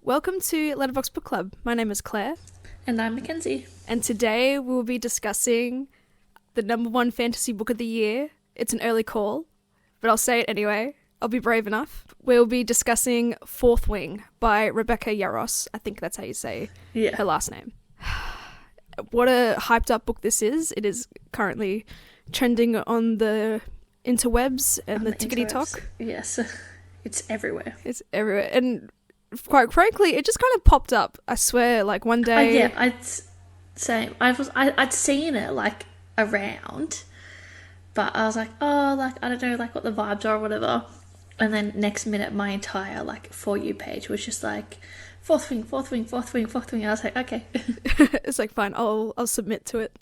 Welcome to Letterboxd Book Club. My name is Claire. And I'm Mackenzie. And today we'll be discussing the number one fantasy book of the year. It's an early call, but I'll say it anyway. I'll be brave enough. We'll be discussing Fourth Wing by Rebecca Yarros. I think that's how you say her last name. What a hyped up book this is. It is currently trending on the interwebs and the Tik Tok. Yes, it's everywhere. It's everywhere. And quite frankly, it just kind of popped up. I swear, like one day. I'd say I'd seen it like around, but I was like, oh, like I don't know, like what the vibes are or whatever. And then next minute, my entire like For You page was just like Fourth Wing, Fourth Wing, Fourth Wing, Fourth Wing. I was like, okay. It's like fine. I'll submit to it.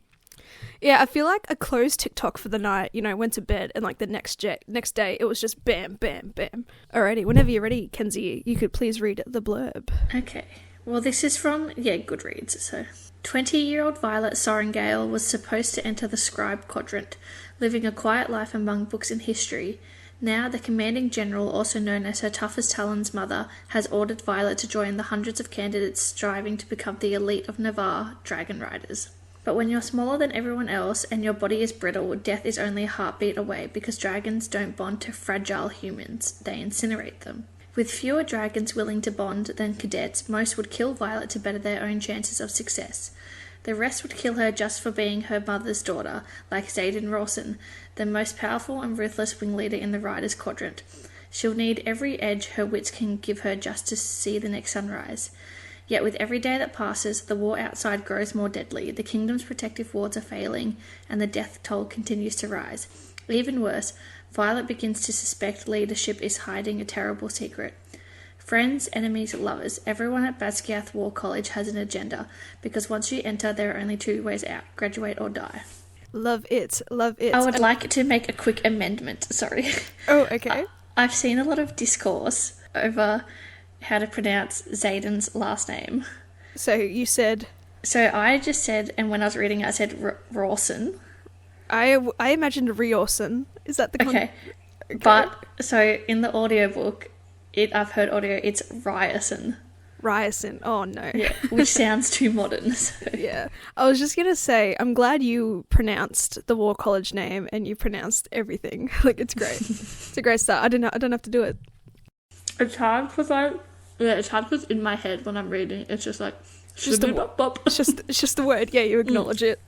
Yeah, I feel like I closed TikTok for the night, went to bed, and like the next day, it was just bam, bam, bam. Alrighty, whenever you're ready, Kenzie, you could please read the blurb. Okay. Well, this is from, Goodreads. So, 20-year-old Violet Sorrengail was supposed to enter the Scribe Quadrant, living a quiet life among books and history. Now, the commanding general, also known as her tough-as-talons mother, has ordered Violet to join the hundreds of candidates striving to become the elite of Navarre dragon riders. But when you're smaller than everyone else and your body is brittle, death is only a heartbeat away because dragons don't bond to fragile humans, they incinerate them. With fewer dragons willing to bond than cadets, most would kill Violet to better their own chances of success. The rest would kill her just for being her mother's daughter, like Xaden Rawson, the most powerful and ruthless wing leader in the Riders' Quadrant. She'll need every edge her wits can give her just to see the next sunrise. Yet with every day that passes, the war outside grows more deadly, the kingdom's protective wards are failing, and the death toll continues to rise. Even worse, Violet begins to suspect leadership is hiding a terrible secret. Friends, enemies, lovers, everyone at Basquiat War College has an agenda, because once you enter, there are only two ways out, graduate or die. Love it, love it. I would like to make a quick amendment, sorry. Oh, okay. I've seen a lot of discourse over how to pronounce Xaden's last name. So you said... So I just said, and when I was reading it, I said Rawson. I imagined Riorson. Is that the... Okay. But, so in the audiobook, I've heard audio, it's Ryerson. Ryerson. Oh, no. Yeah, which sounds too modern. So. Yeah. I was just going to say, I'm glad you pronounced the War College name and you pronounced everything. Like, it's great. It's a great start. I don't have to do it. It's hard because in my head when I'm reading, it's just like... It's just the word. Yeah, you acknowledge it.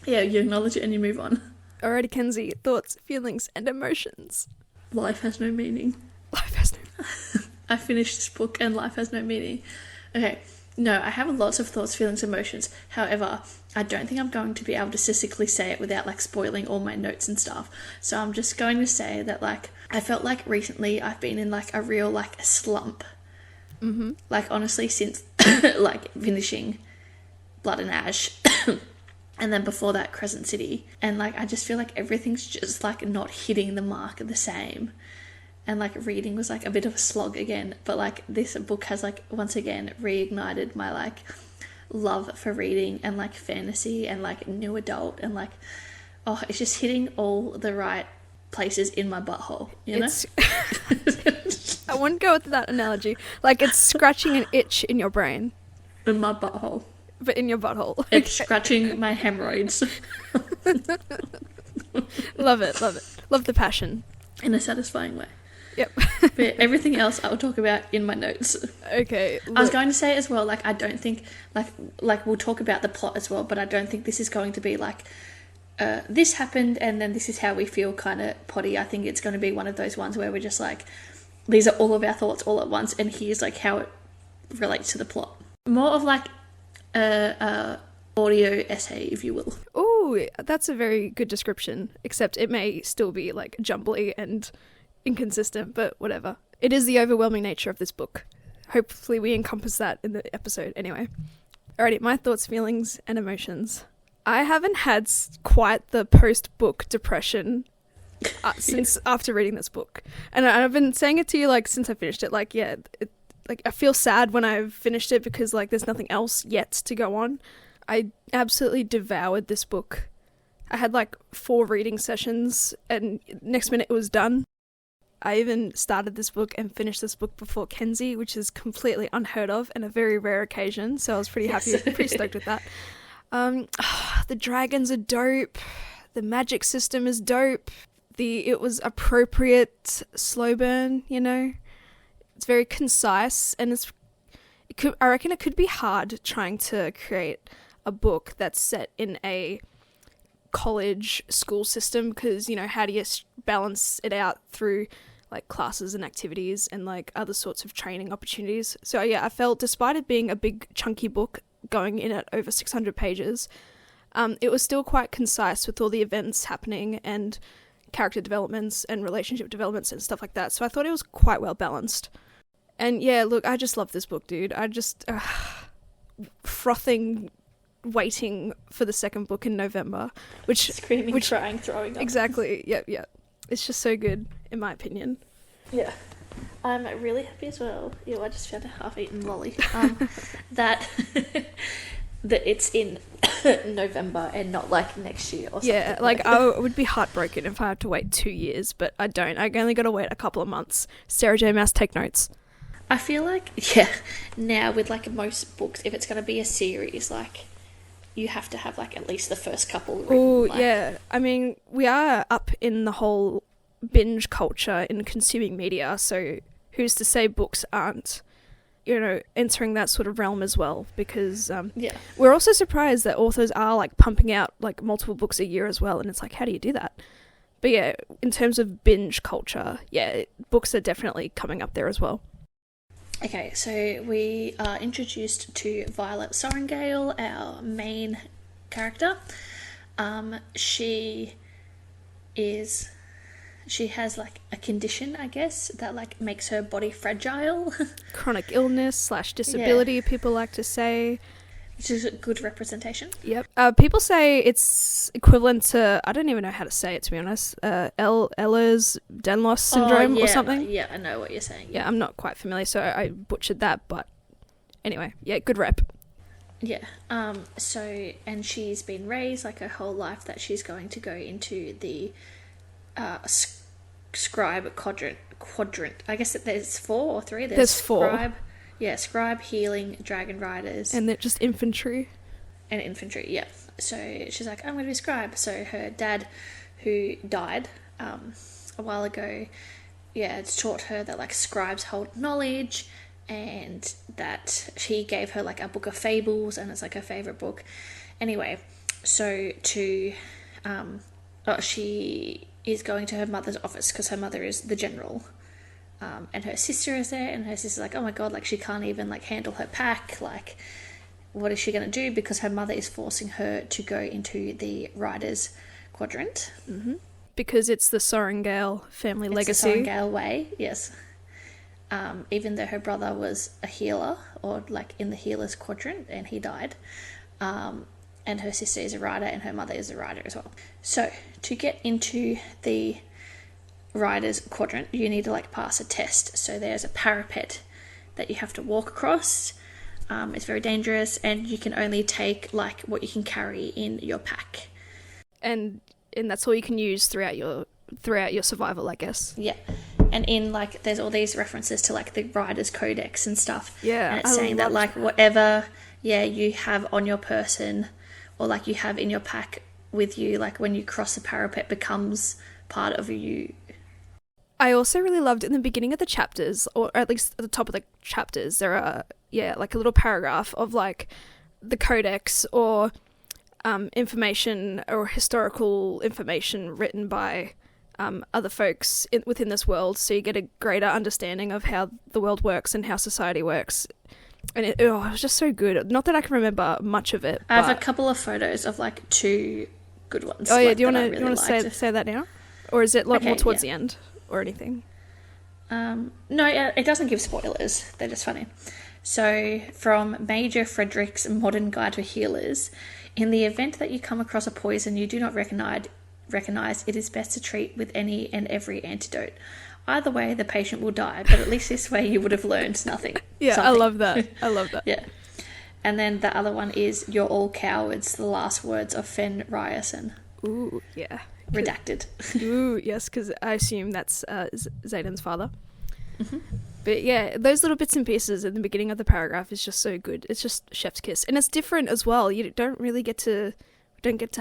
Yeah, you acknowledge it and you move on. Alrighty, Kenzie. Thoughts, feelings, and emotions. Life has no meaning. Life has no... I finished this book and life has no meaning. Okay, no, I have lots of thoughts, feelings, emotions. However, I don't think I'm going to be able to succinctly say it without, like, spoiling all my notes and stuff. So I'm just going to say that, like, I felt like recently I've been in, like, a real, like, slump. Mm-hmm. Like, honestly, since, like, finishing Blood and Ash. And then before that, Crescent City. And, like, I just feel like everything's just, like, not hitting the mark the same. And, like, reading was, like, a bit of a slog again. But, like, this book has, like, once again reignited my, like, love for reading and, like, fantasy and, like, new adult. And, like, oh, it's just hitting all the right places in my butthole, you know? I wouldn't go with that analogy. Like, it's scratching an itch in your brain. In my butthole. But in your butthole. It's scratching my hemorrhoids. Love it, love it. Love the passion. In a satisfying way. Yep. But everything else I'll talk about in my notes. Okay. Look. I was going to say as well, like, I don't think, like we'll talk about the plot as well, but I don't think this is going to be like, this happened and then this is how we feel kind of potty. I think it's going to be one of those ones where we're just like, these are all of our thoughts all at once and here's like how it relates to the plot. More of like a audio essay, if you will. Ooh, that's a very good description, except it may still be like jumbly and inconsistent, but whatever. It is the overwhelming nature of this book. Hopefully we encompass that in the episode anyway. Alrighty, my thoughts, feelings, and emotions. I haven't had quite the post-book depression since after reading this book. And I've been saying it to you, like, since I finished it. Like, yeah, like, I feel sad when I've finished it because, like, there's nothing else yet to go on. I absolutely devoured this book. I had, like, 4 reading sessions, and next minute it was done. I even started this book and finished this book before Kenzie, which is completely unheard of and a very rare occasion. So I was pretty happy, pretty stoked with that. The dragons are dope. The magic system is dope. It was appropriate slow burn, you know. It's very concise, and I reckon it could be hard trying to create a book that's set in a college school system, because, you know, how do you balance it out through like classes and activities and like other sorts of training opportunities. So yeah, I felt, despite it being a big chunky book going in at over 600 pages, it was still quite concise with all the events happening and character developments and relationship developments and stuff like that. So I thought it was quite well balanced. And yeah, look, I just love this book, dude. I just frothing, waiting for the second book in November, screaming, crying, throwing up. Exactly. Yep. It's just so good, in my opinion. Yeah. I'm really happy as well. I just found a half-eaten lolly. That it's in November and not like next year or something. Yeah, like I would be heartbroken if I had to wait 2 years, but I don't. I only got to wait a couple of months. Sarah J. Maas, take notes. I feel like, yeah, now with like most books, if it's going to be a series, like you have to have like at least the first couple written. Oh, like, yeah. I mean, we are up in the whole binge culture in consuming media, so who's to say books aren't, you know, entering that sort of realm as well, because we're also surprised that authors are like pumping out like multiple books a year as well, and it's like, how do you do that? But yeah, in terms of binge culture, yeah, books are definitely coming up there as well. Okay, so we are introduced to Violet Sorrengail, our main character. She has like a condition, I guess, that like makes her body fragile. Chronic illness / disability, people like to say. Which is a good representation. Yep. People say it's equivalent to, I don't even know how to say it, to be honest, Ehlers-Danlos syndrome or something. Yeah, I know what you're saying. Yeah, I'm not quite familiar, so I butchered that, but anyway, yeah, good rep. Yeah. And she's been raised like her whole life that she's going to go into the Scribe Quadrant. I guess that there's 4 or 3. There's 4. Scribe, healing, dragon riders. And they're just infantry. And infantry, yeah. So she's like, I'm going to be scribe. So her dad, who died a while ago, it's taught her that like scribes hold knowledge, and that he gave her like a book of fables, and it's like her favourite book. Anyway, so she is going to her mother's office because her mother is the general. And her sister is there, and her sister's like, oh my god, like she can't even like handle her pack, like what is she going to do, because her mother is forcing her to go into the Riders Quadrant. Mm-hmm. Because it's the Sorrengail family legacy. It's the Sorrengail way, yes. Even though her brother was a healer, or like in the healers quadrant, and he died. And her sister is a rider, and her mother is a rider as well. So to get into the Riders Quadrant, you need to like pass a test. So there's a parapet that you have to walk across. It's very dangerous, and you can only take like what you can carry in your pack, and that's all you can use throughout your survival, I guess. Yeah. And in like there's all these references to like the Riders Codex and stuff. Yeah. And it's saying that like whatever you have on your person, or like you have in your pack with you, like when you cross the parapet, becomes part of you. I also really loved in the beginning of the chapters, or at least at the top of the chapters, there are, like a little paragraph of like the codex or information or historical information written by other folks within this world, so you get a greater understanding of how the world works and how society works. And it was just so good. Not that I can remember much of it. I have a couple of photos of like 2 good ones. Oh yeah, do you want to say that now? Or is it like more towards the end? Or anything? No, it doesn't give spoilers. They're just funny. So, from Major Frederick's Modern Guide to Healers, in the event that you come across a poison you do not recognize, it is best to treat with any and every antidote. Either way, the patient will die, but at least this way you would have learned nothing. Yeah, something. I love that. Yeah. And then the other one is, "You're all cowards, the last words of Fen Ryerson." Ooh, yeah. redacted. Ooh, yes, because I assume that's Zayden's father. Mm-hmm. But yeah, those little bits and pieces in the beginning of the paragraph is just so good. It's just chef's kiss, and it's different as well. You don't get to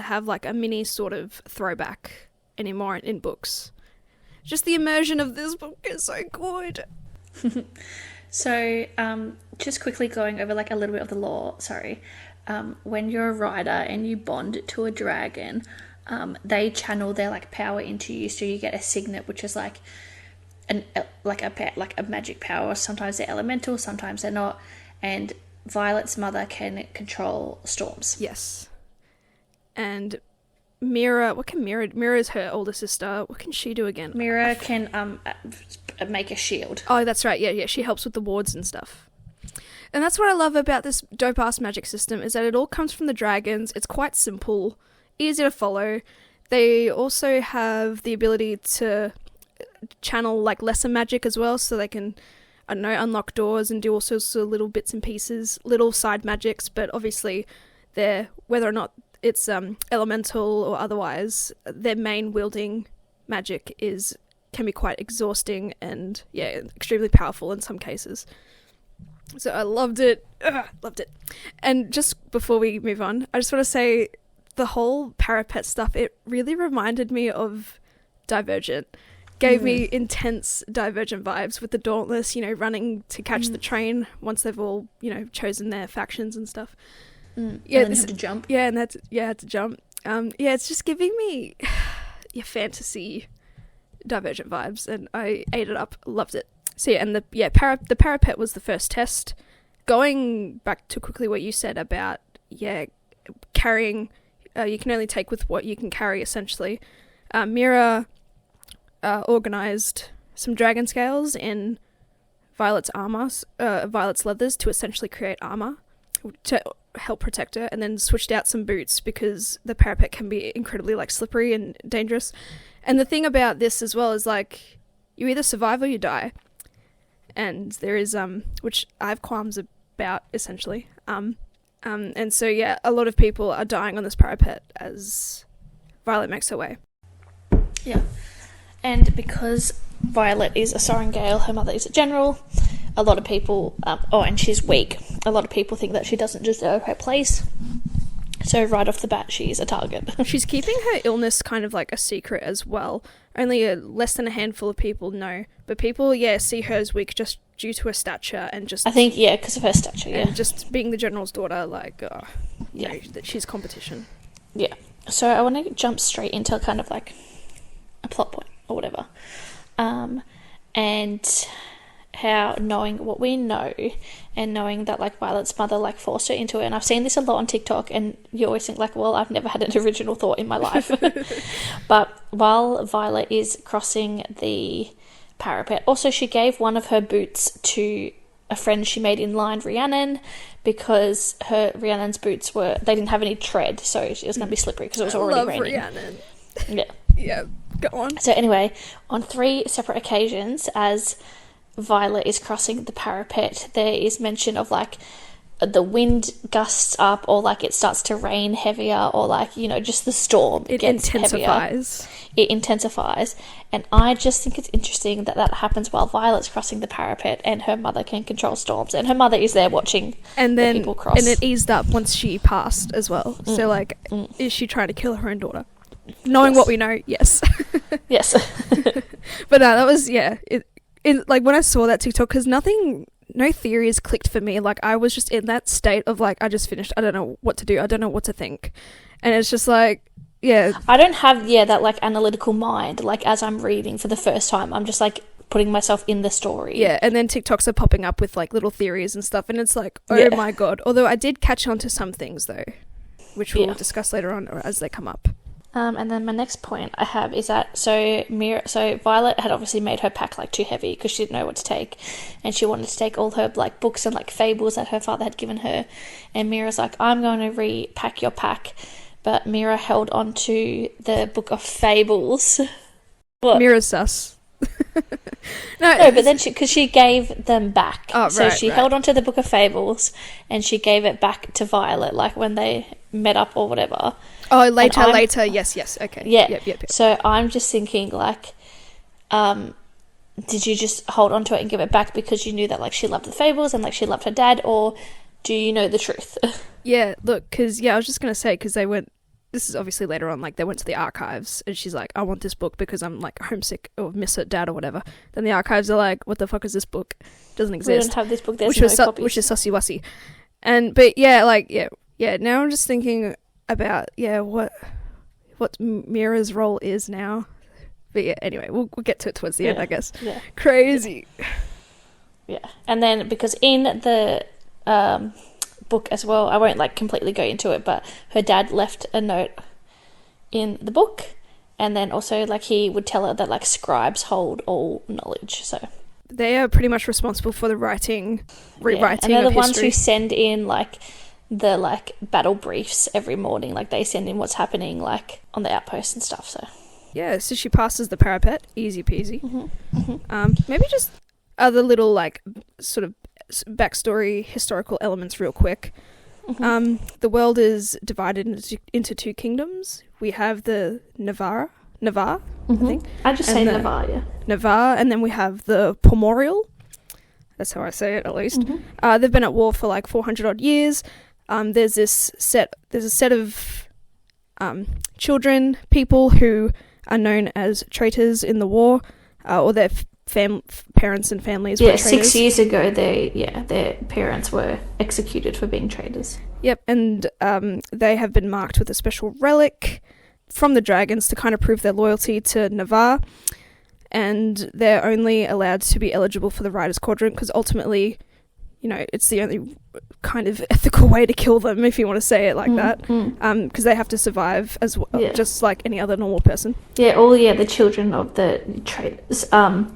have like a mini sort of throwback anymore in books. Just the immersion of this book is so good. So, just quickly going over like a little bit of the lore. Sorry, when you're a rider and you bond to a dragon, they channel their like power into you, so you get a signet, which is like a magic power. Sometimes they're elemental, sometimes they're not. And Violet's mother can control storms. Yes. And Mira, what can Mira? Mira is her older sister. What can she do again? Mira can make a shield. Oh, that's right. Yeah. She helps with the wards and stuff. And that's what I love about this dope-ass magic system, is that it all comes from the dragons. It's quite simple, easy to follow. They also have the ability to channel like lesser magic as well, so they can, I don't know, unlock doors and do all sorts of little bits and pieces, little side magics, but obviously they're, whether or not it's elemental or otherwise, their main wielding magic can be quite exhausting and extremely powerful in some cases. So I loved it. Loved it. And just before we move on, I just want to say the whole parapet stuff, it really reminded me of Divergent. Gave me intense Divergent vibes with the Dauntless, running to catch the train once they've all, chosen their factions and stuff. Yeah, and then had to jump. Yeah, and had to jump. It's just giving me your fantasy Divergent vibes, and I ate it up. Loved it. So yeah, and the parapet was the first test. Going back to quickly what you said about carrying, you can only take with what you can carry essentially. Mira organised some dragon scales in Violet's leathers to essentially create armour to help protect her, and then switched out some boots because the parapet can be incredibly slippery and dangerous. And the thing about this as well is you either survive or you die, and there is which I have qualms about essentially. And so a lot of people are dying on this parapet as Violet makes her way. Yeah. And because Violet is a Sorrengail, her mother is a general, a lot of people, and she's weak, a lot of people think that she doesn't deserve her place. So right off the bat, she's a target. She's keeping her illness kind of a secret as well. Only less than a handful of people know. But people, see her as weak just due to her stature and just... I think, because of her stature, and just being the general's daughter, that she's competition. Yeah. So I want to jump straight into kind of a plot point or whatever. And how knowing what we know and knowing that Violet's mother forced her into it, and I've seen this a lot on TikTok, and you always think well, I've never had an original thought in my life. But while Violet is crossing the parapet, also she gave one of her boots to a friend she made in line, Rhiannon, because Rhiannon's boots they didn't have any tread, so it was going to be slippery because it was already raining. Rhiannon. Yeah. Go on. So anyway, on 3 separate occasions, as Violet is crossing the parapet, there is mention of the wind gusts up, or it starts to rain heavier, or just the storm gets intensifies. Heavier. It intensifies, and I just think it's interesting that happens while Violet's crossing the parapet, and her mother can control storms, and her mother is there watching the people cross. And it eased up once she passed as well. So is she trying to kill her own daughter? Knowing what we know, yes. Yes. But no, that was when I saw that TikTok, because no theories clicked for me. I was just in that state of I just finished. I don't know what to do. I don't know what to think. And it's just I don't have that analytical mind. As I'm reading for the first time, I'm just putting myself in the story. Yeah, and then TikToks are popping up with little theories and stuff, and it's my god. Although I did catch on to some things though, which we'll discuss later on or as they come up. And then my next point I have is that so Violet had obviously made her pack too heavy because she didn't know what to take, and she wanted to take all her books and fables that her father had given her, and Mira's I'm going to repack your pack, but Mira held on to the book of fables. What? Mira's sus. No, but then because she gave them back, so she held on to the book of fables and she gave it back to Violet when they met up or whatever. Oh, later. Yes. Okay. Yeah. Yep. So I'm just thinking, like, did you just hold on to it and give it back because you knew that, like, she loved the fables and, like, she loved her dad, or do you know the truth? Yeah, look, because, I was just going to say, because they went, this is obviously later on, like, they went to the archives, and she's like, I want this book because I'm, like, homesick or miss her dad or whatever. Then the archives are like, what the fuck is this book? It doesn't exist. We don't have this book, there's no copies. Which is sussy-wussy. But, now I'm just thinking about, what Mira's role is now. But yeah, anyway, we'll get to it towards the end, I guess. Yeah. Crazy. Yeah. And then, because in the book as well, I won't, like, completely go into it, but her dad left a note in the book, and then also, like, he would tell her that, like, scribes hold all knowledge, so... They are pretty much responsible for the rewriting and they're the of ones history. who send in, like, the, like, battle briefs every morning. Like, they send in what's happening, like, on the outposts and stuff, so... Yeah, so she passes the parapet, easy peasy. Maybe just other little, like, sort of backstory, historical elements real quick. The world is divided into two kingdoms. We have the Navarre, I think. I just say Navarre, yeah. Navarre, and then we have the Pomorial. That's how I say it, at least. They've been at war for, like, 400 odd years. There's a set of children, people who are known as traitors in the war, or their parents and families were traitors. 6 years ago, their parents were executed for being traitors. Yep, and they have been marked with a special relic from the dragons to kind of prove their loyalty to Navarre, and they're only allowed to be eligible for the Writer's Quadrant because ultimately, it's the only kind of ethical way to kill them, if you want to say it like that, because they have to survive as well, just like any other normal person. Yeah, the children of the traitors, are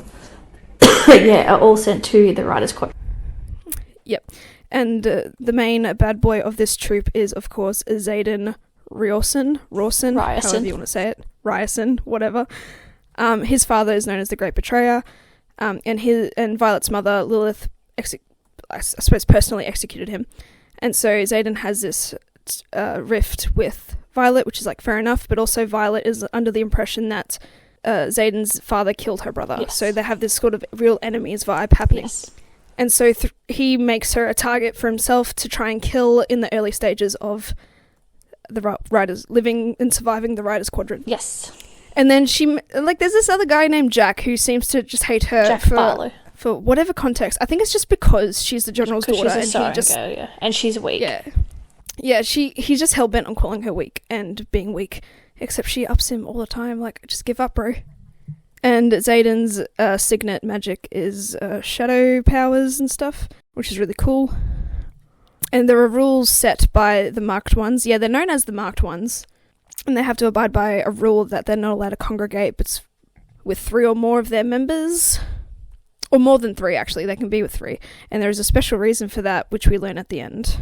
all sent to the Writer's Quadrant. Yep, and the main bad boy of this troop is, of course, Xaden Ryerson, however you want to say it, Ryerson, whatever. His father is known as the Great Betrayer, and Violet's mother, Lilith, I suppose personally executed him. And so Xaden has this rift with Violet, which is, like, fair enough, but also Violet is under the impression that Xaden's father killed her brother. Yes. So they have this sort of real enemies vibe happening. Yes. And so he makes her a target for himself to try and kill in the early stages of the writers living and surviving the Writer's Quadrant. Yes. And then there's this other guy named Jack who seems to just hate her Jack Barlow. For whatever context. I think it's just because she's the general's daughter, she's and she's weak. Yeah. He's just hell bent on calling her weak and being weak. Except she ups him all the time. Like, just give up, bro. And Xaden's signet magic is shadow powers and stuff, which is really cool. And there are rules set by the Marked Ones. Yeah, they're known as the Marked Ones. And they have to abide by a rule that they're not allowed to congregate but with 3 or more of their members. Or more than 3, actually. They can be with 3. And there is a special reason for that, which we learn at the end.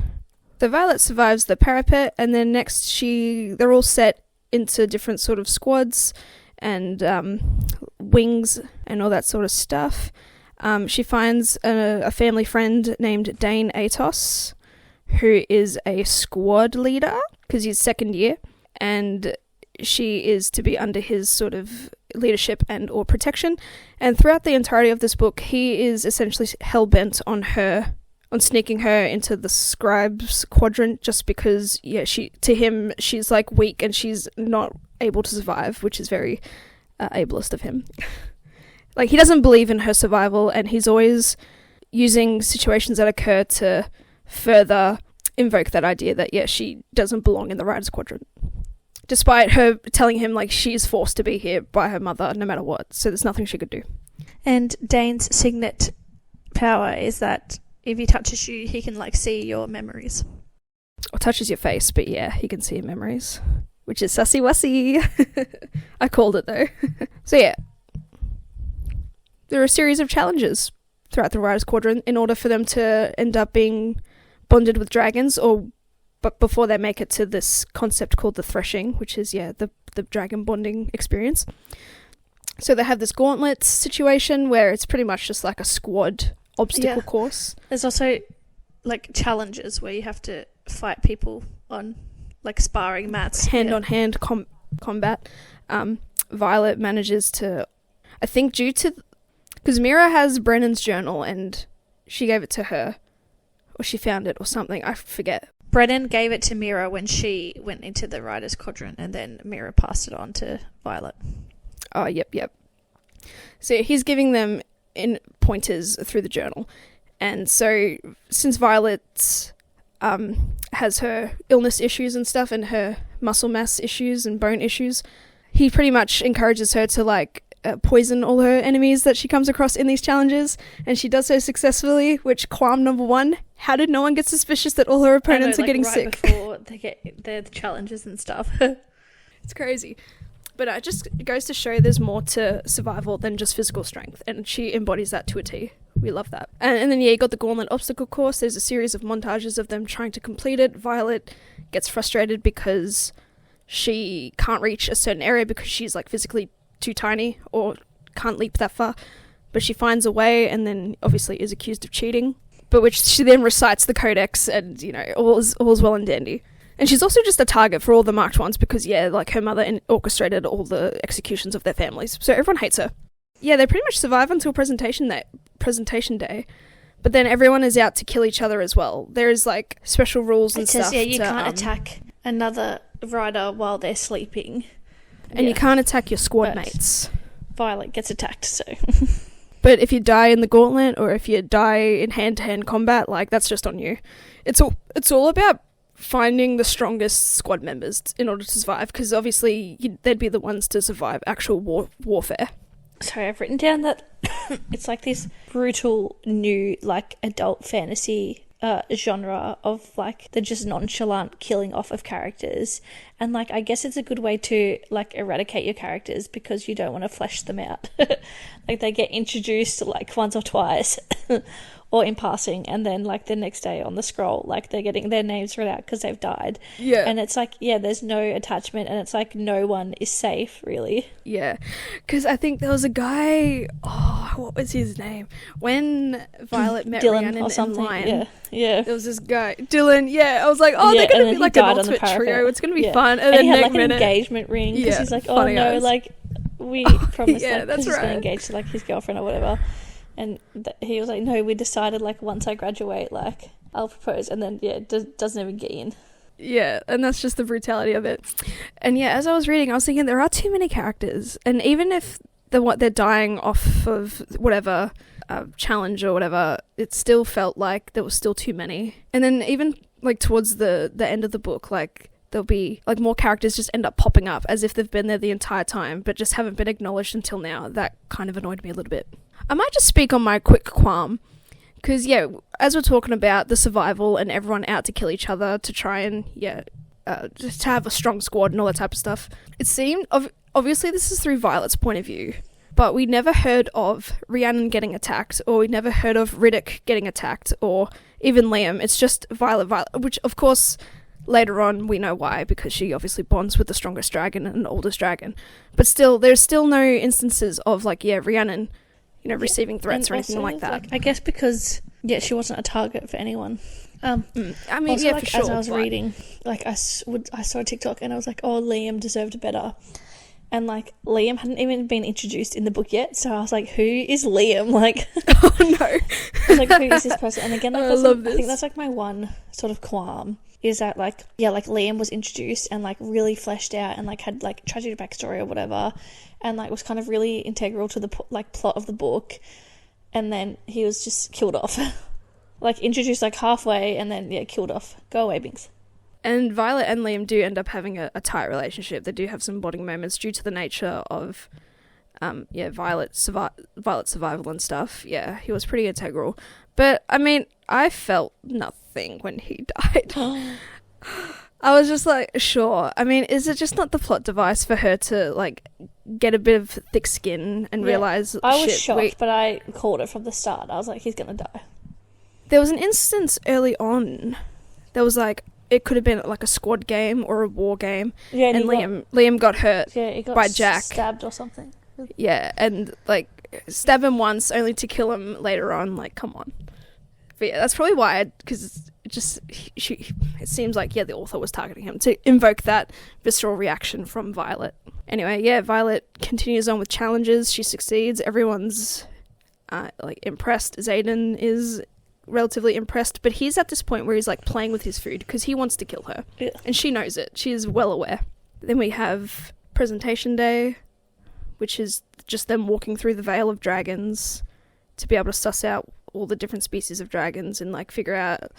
So Violet survives the parapet, and then next they're all set into different sort of squads and wings and all that sort of stuff. She finds a family friend named Dane Atos, who is a squad leader, because he's second year, and she is to be under his sort of leadership and or protection. And throughout the entirety of this book, he is essentially hell-bent on sneaking her into the Scribe's Quadrant, just because, to him, she's, like, weak and she's not able to survive, which is very ableist of him. Like, he doesn't believe in her survival, and he's always using situations that occur to further invoke that idea that, she doesn't belong in the Writer's Quadrant. Despite her telling him, like, she's forced to be here by her mother no matter what, so there's nothing she could do. And Dane's signet power is that if he touches you, he can, like, see your memories. Or touches your face, but yeah, he can see your memories. Which is sussy-wussy. I called it, though. So yeah. There are a series of challenges throughout the Writer's Quadrant in order for them to end up being bonded with dragons, but before they make it to this concept called the threshing, which is, the dragon bonding experience. So they have this gauntlet situation where it's pretty much just like a squad obstacle course. There's also, like, challenges where you have to fight people on, like sparring mats. Hand-on-hand combat. Violet manages to, I think due to, because Mira has Brennan's journal and she gave it to her, or she found it or something, I forget. Brennan gave it to Mira when she went into the Writer's Quadrant, and then Mira passed it on to Violet. Oh, yep. So he's giving them in pointers through the journal. And so since Violet has her illness issues and stuff and her muscle mass issues and bone issues, he pretty much encourages her to like poison all her enemies that she comes across in these challenges, and she does so successfully, which qualm number one, how did no one get suspicious that all her opponents are getting sick before they get their challenges and stuff? It's crazy. But it just goes to show there's more to survival than just physical strength, and she embodies that to a T. We love that. And then you got the Gauntlet obstacle course. There's a series of montages of them trying to complete it. Violet gets frustrated because she can't reach a certain area because she's like physically too tiny or can't leap that far, but she finds a way and then obviously is accused of cheating, but which she then recites the codex, and all's well and dandy. And she's also just a target for all the marked ones because like her mother orchestrated all the executions of their families, so everyone hates her. They pretty much survive until presentation day, but then everyone is out to kill each other as well. There's like special rules and stuff. You can't attack another rider while they're sleeping. And you can't attack your squad mates. Violet gets attacked, so. But if you die in the gauntlet or if you die in hand-to-hand combat, like, that's just on you. It's all about finding the strongest squad members in order to survive, because obviously they'd be the ones to survive actual warfare. Sorry, I've written down that it's like this brutal new, like, adult fantasy genre of like the just nonchalant killing off of characters, and like I guess it's a good way to like eradicate your characters because you don't want to flesh them out. Like they get introduced like once or twice or in passing, and then like the next day on the scroll like they're getting their names read out because they've died. And it's like there's no attachment, and it's like no one is safe really. Because I think there was a guy, what was his name, when Violet met Dylan Rhiannon or something. in Lion. There was this guy Dylan. I was like, they're gonna be like an ultimate trio, it's gonna be fun. And then he had next like an minute, engagement ring because he's like, oh no, like we promised like that's he's right. gonna engage to like his girlfriend or whatever. And he was like, no, we decided, like, once I graduate, like, I'll propose. And then, doesn't even get in. And that's just the brutality of it. And, as I was reading, I was thinking there are too many characters. And even if they're dying off of whatever challenge or whatever, it still felt like there was still too many. And then even, like, towards the end of the book, like, there'll be, like, more characters just end up popping up as if they've been there the entire time, but just haven't been acknowledged until now. That kind of annoyed me a little bit. I might just speak on my quick qualm, because, as we're talking about the survival and everyone out to kill each other to try and, just to have a strong squad and all that type of stuff, it seemed, obviously this is through Violet's point of view, but we never heard of Rhiannon getting attacked, or we never heard of Riddick getting attacked, or even Liam. It's just Violet, which, of course, later on we know why, because she obviously bonds with the strongest dragon and the oldest dragon. But still, there's still no instances of, like, Rhiannon, receiving threats or anything like that. Like, I guess because, she wasn't a target for anyone. I mean, also, for sure. As I was reading, like, I saw a TikTok and I was like, oh, Liam deserved better. And, like, Liam hadn't even been introduced in the book yet, so I was like, who is Liam? Like, oh, no. I was like, who is this person? And again, like, I think that's, like, my one sort of qualm, is that, like, like, Liam was introduced and, like, really fleshed out and, like, had, like, tragic backstory or whatever, and, like, was kind of really integral to the, like, plot of the book, and then he was just killed off. Like, introduced, like, halfway, and then, killed off. Go away, Binks. And Violet and Liam do end up having a tight relationship. They do have some bonding moments due to the nature of, Violet's survival and stuff. He was pretty integral. But, I mean, I felt nothing when he died. I was just like, sure. I mean, is it just not the plot device for her to, like, get a bit of thick skin and realise, I was shocked, but I called it from the start. I was like, he's going to die. There was an instance early on. There was, like, it could have been, like, a squad game or a war game. And Liam got hurt he got by Jack. Stabbed or something. And, like, stab him once only to kill him later on. Like, come on. But, that's probably why, because it seems like, the author was targeting him to invoke that visceral reaction from Violet. Anyway, Violet continues on with challenges. She succeeds. Everyone's impressed. Xaden is relatively impressed, but he's at this point where he's like playing with his food because he wants to kill her. Yeah. And she knows it. She is well aware. Then we have presentation day, which is just them walking through the Veil of Dragons to be able to suss out all the different species of dragons and like figure out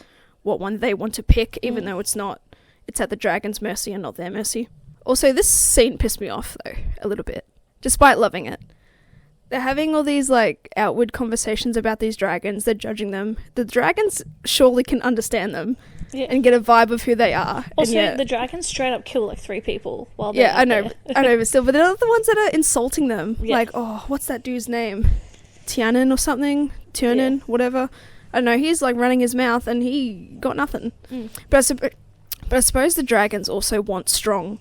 what one they want to pick, even though it's at the dragon's mercy and not their mercy. Also, this scene pissed me off though a little bit, despite loving it. They're having all these like outward conversations about these dragons. They're judging them. The dragons surely can understand them and get a vibe of who they are. Also, the dragons straight up kill like 3 people while they're I know, but still, but they're not the ones that are insulting them. Yeah. Like, oh, what's that dude's name? Tianan or something? Tiernan, whatever. I don't know. He's like running his mouth and he got nothing. But I suppose the dragons also want strong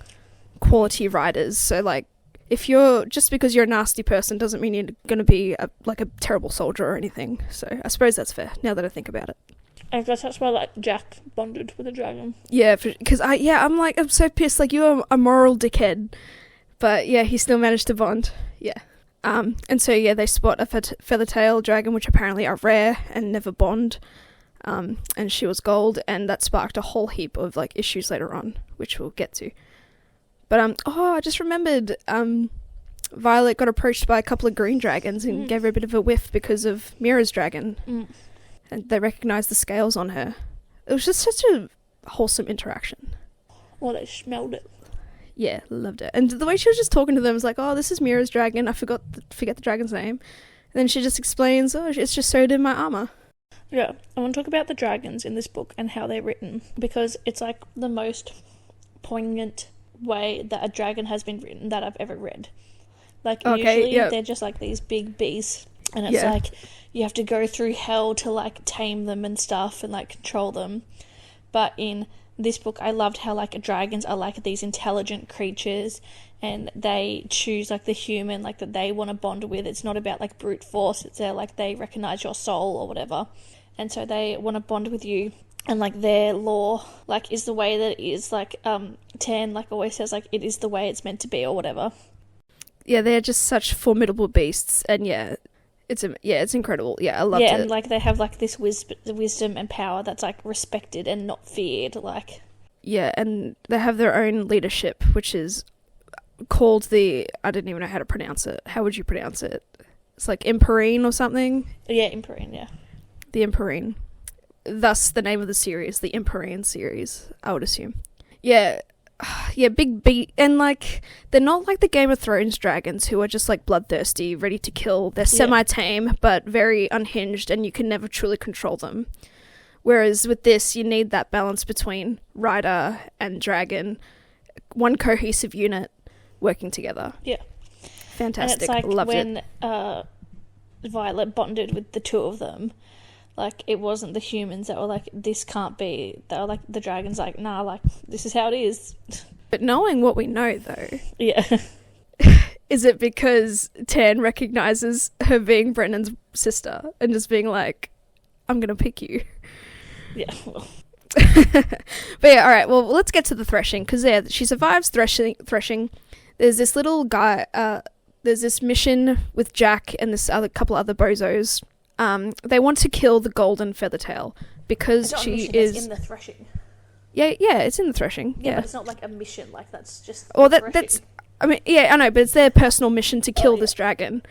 quality riders. So like, just because you're a nasty person doesn't mean you're going to be a terrible soldier or anything. So I suppose that's fair, now that I think about it. I guess that's why, like, Jack bonded with a dragon. Yeah, because I'm so pissed. Like, you're a moral dickhead. But, he still managed to bond. Yeah. And so, they spot a feather-tail dragon, which apparently are rare and never bond. And she was gold, and that sparked a whole heap of, like, issues later on, which we'll get to. But, I just remembered, Violet got approached by a couple of green dragons and gave her a bit of a whiff because of Mira's dragon. And they recognised the scales on her. It was just such a wholesome interaction. Well, they smelled it. Yeah, loved it. And the way she was just talking to them was like, oh, this is Mira's dragon. I forget the dragon's name. And then she just explains, oh, it's just sewed in my armour. Yeah, I want to talk about the dragons in this book and how they're written, because it's like the most poignant way that a dragon has been written that I've ever read. Like, usually they're just like these big beasts, and it's like you have to go through hell to like tame them and stuff and like control them. But in this book, I loved how like dragons are like these intelligent creatures, and they choose like the human like that they want to bond with. It's not about like brute force. It's like they recognize your soul or whatever, and so they want to bond with you. And like their law like is the way that it is. Like Tan like always says like it is the way it's meant to be or whatever. Yeah, they're just such formidable beasts, and it's incredible. Yeah, I loved it. Yeah, and like they have like this wisdom and power that's like respected and not feared. Like, yeah, and they have their own leadership, which is called I didn't even know how to pronounce it. How would you pronounce it? It's like Imperine or something. Yeah, Imperine. Yeah, the Imperine. Thus, the name of the series, the Imperine series, I would assume. Yeah. Yeah, big beat, and like they're not like the Game of Thrones dragons who are just like bloodthirsty, ready to kill. They're semi-tame but very unhinged, and you can never truly control them. Whereas with this, you need that balance between rider and dragon, one cohesive unit working together. Yeah, fantastic. And it's like loved when Violet bonded with the two of them. Like, it wasn't the humans that were like, this can't be. They were like, the dragon's like, nah, like, this is how it is. But knowing what we know, though. Yeah. Is it because Tan recognises her being Brennan's sister and just being like, I'm going to pick you? Yeah. Well. But yeah, alright, well, let's get to the threshing. Because, she survives threshing. There's this little guy, there's this mission with Jack and this couple other bozos. They want to kill the golden feathertail because she is in the threshing. Yeah, it's in the threshing. Yeah, but it's not like a mission. Like that's just. Well, that's. I mean, yeah, I know, but it's their personal mission to kill this dragon,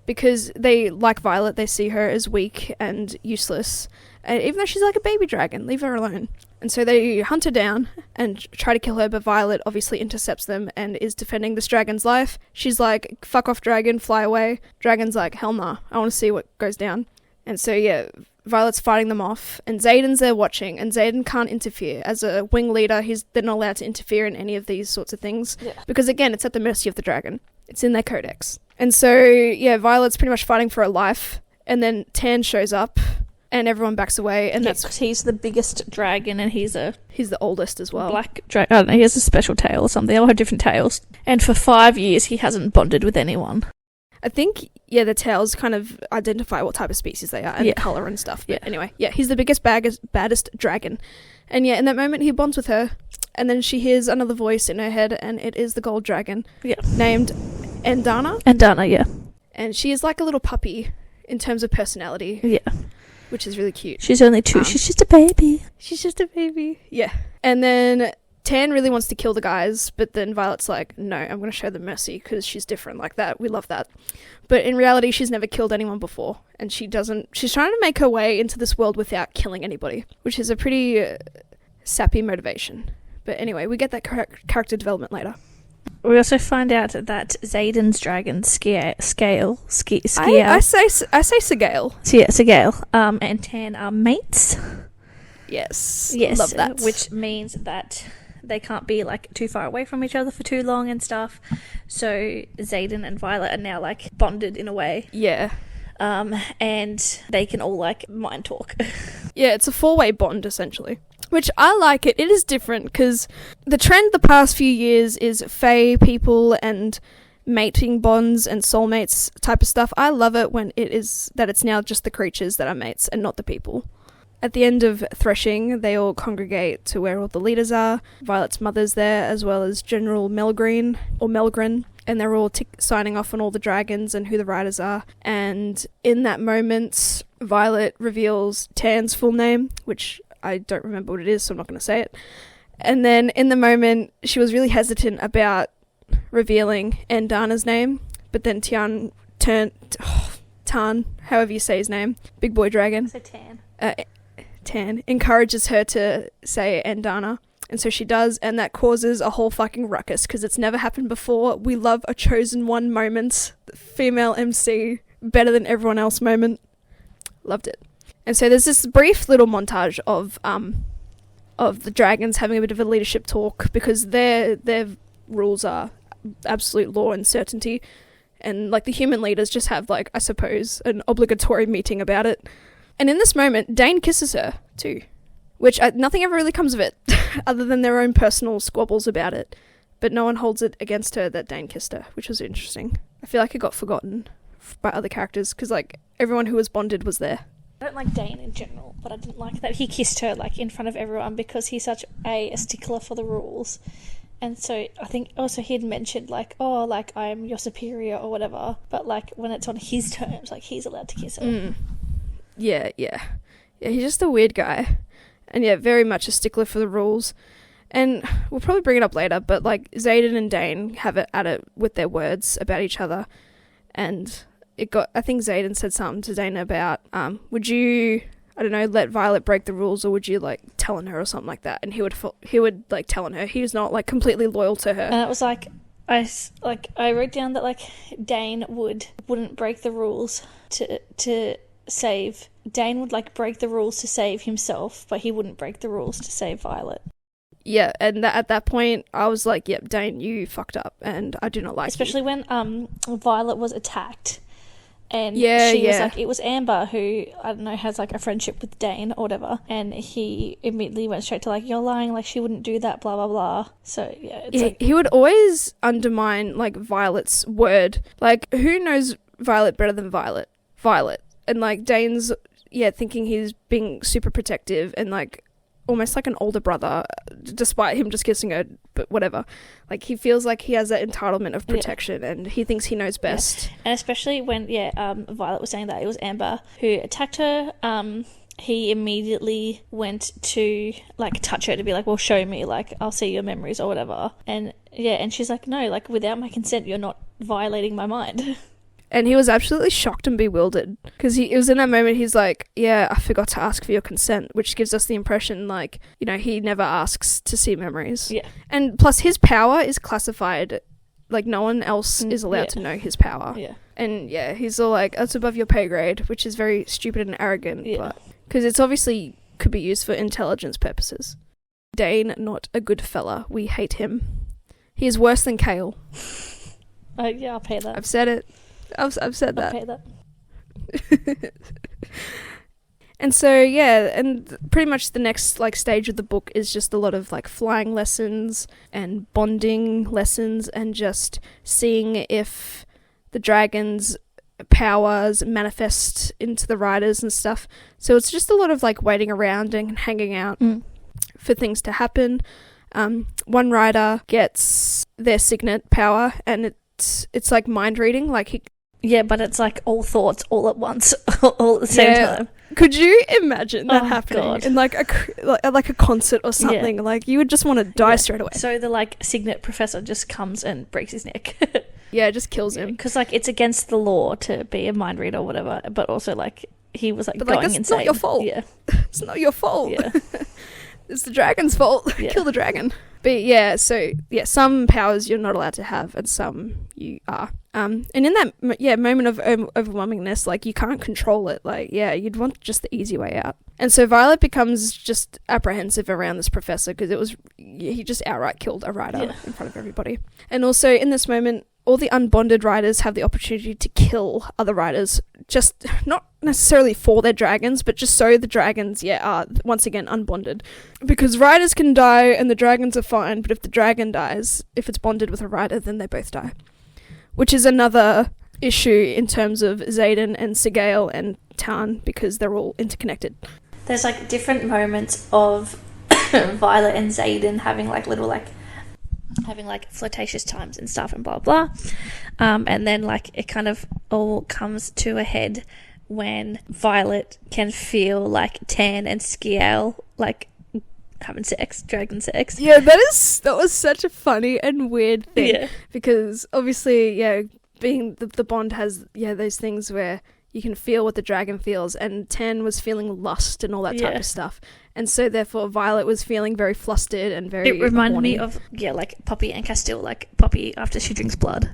because they, like Violet, they see her as weak and useless, and even though she's like a baby dragon, leave her alone. And so they hunt her down and try to kill her, but Violet obviously intercepts them and is defending this dragon's life. She's like, fuck off, dragon, fly away. Dragon's like, hell nah, I want to see what goes down. And so, yeah, Violet's fighting them off, and Xaden's there watching, and Xaden can't interfere. As a wing leader, they're not allowed to interfere in any of these sorts of things. Yeah. Because, again, it's at the mercy of the dragon. It's in their codex. And so, yeah, Violet's pretty much fighting for her life, and then Tan shows up, and everyone backs away, and that's because he's the biggest dragon, and he's the oldest as well. Black dragon. I don't know, he has a special tail or something. They all have different tails. And for 5 years, he hasn't bonded with anyone. I think, the tails kind of identify what type of species they are and the colour and stuff. But anyway, he's the biggest, baddest dragon. And in that moment he bonds with her, and then she hears another voice in her head, and it is the gold dragon named Endana. And she is like a little puppy in terms of personality. Yeah. Which is really cute. She's only 2. She's just a baby. Yeah. And then Tan really wants to kill the guys, but then Violet's like, no, I'm going to show them mercy because she's different like that. We love that. But in reality, she's never killed anyone before. And she's trying to make her way into this world without killing anybody, which is a pretty sappy motivation. But anyway, we get that character development later. We also find out that Xaden's dragon, Scale. I say Sorrengail. Yeah, Sorrengail. And Tan are mates. Yes, love that. Which means that they can't be like too far away from each other for too long and stuff. So Xaden and Violet are now like bonded in a way. Yeah. And they can all like mind talk. Yeah, it's a 4-way bond essentially. Which I like it. It is different because the trend the past few years is fae people and mating bonds and soulmates type of stuff. I love it when it's now just the creatures that are mates and not the people. At the end of threshing, they all congregate to where all the leaders are. Violet's mother's there, as well as General Melgren, and they're all signing off on all the dragons and who the riders are. And in that moment, Violet reveals Tan's full name, which I don't remember what it is, so I'm not going to say it. And then in the moment, she was really hesitant about revealing Endana's name, but then Tan, however you say his name, big boy dragon. So Tan. Tan encourages her to say Endana, and so she does, and that causes a whole fucking ruckus because it's never happened before. We love a chosen one moment, the female MC, better than everyone else moment. Loved it. And so there's this brief little montage of the dragons having a bit of a leadership talk because their rules are absolute law and certainty, and like the human leaders just have like, I suppose, an obligatory meeting about it. And in this moment, Dane kisses her too, which nothing ever really comes of it other than their own personal squabbles about it. But no one holds it against her that Dane kissed her, which was interesting. I feel like it got forgotten by other characters because like everyone who was bonded was there. I don't like Dane in general, but I didn't like that he kissed her like in front of everyone because he's such a stickler for the rules. And so I think also he'd mentioned like, oh, like I'm your superior or whatever, but like when it's on his terms, like he's allowed to kiss her. Yeah, he's just a weird guy. And very much a stickler for the rules. And we'll probably bring it up later, but like Xaden and Dane have it at it with their words about each other. And I think Xaden said something to Dane about, would you, I don't know, let Violet break the rules, or would you like tell on her or something like that? And he would like tell on her. He was not like completely loyal to her. And it was like, I wrote down that like Dane wouldn't break the rules to save. Dane would like break the rules to save himself, but he wouldn't break the rules to save Violet. Yeah, and at that point I was like, yep, Dane, you fucked up and I do not like especially you. When Violet was attacked and she was like, it was Amber who, I don't know, has like a friendship with Dane or whatever, and he immediately went straight to like, you're lying, like she wouldn't do that, blah blah blah. So he would always undermine like Violet's word. Like, who knows Violet better than Violet? And like Dane's thinking he's being super protective and like almost like an older brother, despite him just kissing her, but whatever. Like, he feels like he has that entitlement of protection, and he thinks he knows best. And especially when Violet was saying that it was Amber who attacked her, he immediately went to like touch her to be like, well, show me, like I'll see your memories or whatever. And she's like, no, like without my consent you're not violating my mind. And he was absolutely shocked and bewildered because it was in that moment he's like, yeah, I forgot to ask for your consent, which gives us the impression like, you know, he never asks to see memories. Yeah. And plus his power is classified, like no one else is allowed to know his power. Yeah. And he's all like, that's above your pay grade, which is very stupid and arrogant, but because it's obviously could be used for intelligence purposes. Dane, not a good fella. We hate him. He is worse than Kale. I'll pay that. I've said it. I've said that. I'll pay that. And so, and pretty much the next like stage of the book is just a lot of like flying lessons and bonding lessons and just seeing if the dragons powers manifest into the riders and stuff. So it's just a lot of like waiting around and hanging out for things to happen. One rider gets their signet power, and it's like mind reading, like but it's like all thoughts all at once, all at the same time. Could you imagine that happening God. in like a concert or something? Like you would just want to die straight away. So the like signet professor just comes and breaks his neck. Yeah, it just kills him. Because like it's against the law to be a mind reader or whatever, but also like he was like But going it's insane. not your fault. Yeah, it's not your fault. yeah. It's the dragon's fault. Yeah. Kill the dragon. But yeah, so yeah, some powers you're not allowed to have, and some you are. And in that moment of overwhelmingness, like you can't control it. Like you'd want just the easy way out. And so Violet becomes just apprehensive around this professor because he just outright killed a rider in front of everybody. And also in this moment, all the unbonded riders have the opportunity to kill other riders, just not necessarily for their dragons, but just so the dragons, are once again unbonded. Because riders can die and the dragons are fine, but if the dragon dies, if it's bonded with a rider, then they both die. Which is another issue in terms of Xaden and Sorrengail and Tarn, because they're all interconnected. There's like different moments of Violet and Xaden having like little like flirtatious times and stuff and blah blah, and then like it kind of all comes to a head when Violet can feel like Tan and Sorrengail like having sex, dragon sex. Yeah, that was such a funny and weird thing, because obviously being the bond has those things where you can feel what the dragon feels, and Tan was feeling lust and all that type of stuff. And so therefore Violet was feeling very flustered and very It reminded horny. me of, like Poppy and Castile, like Poppy after she drinks blood.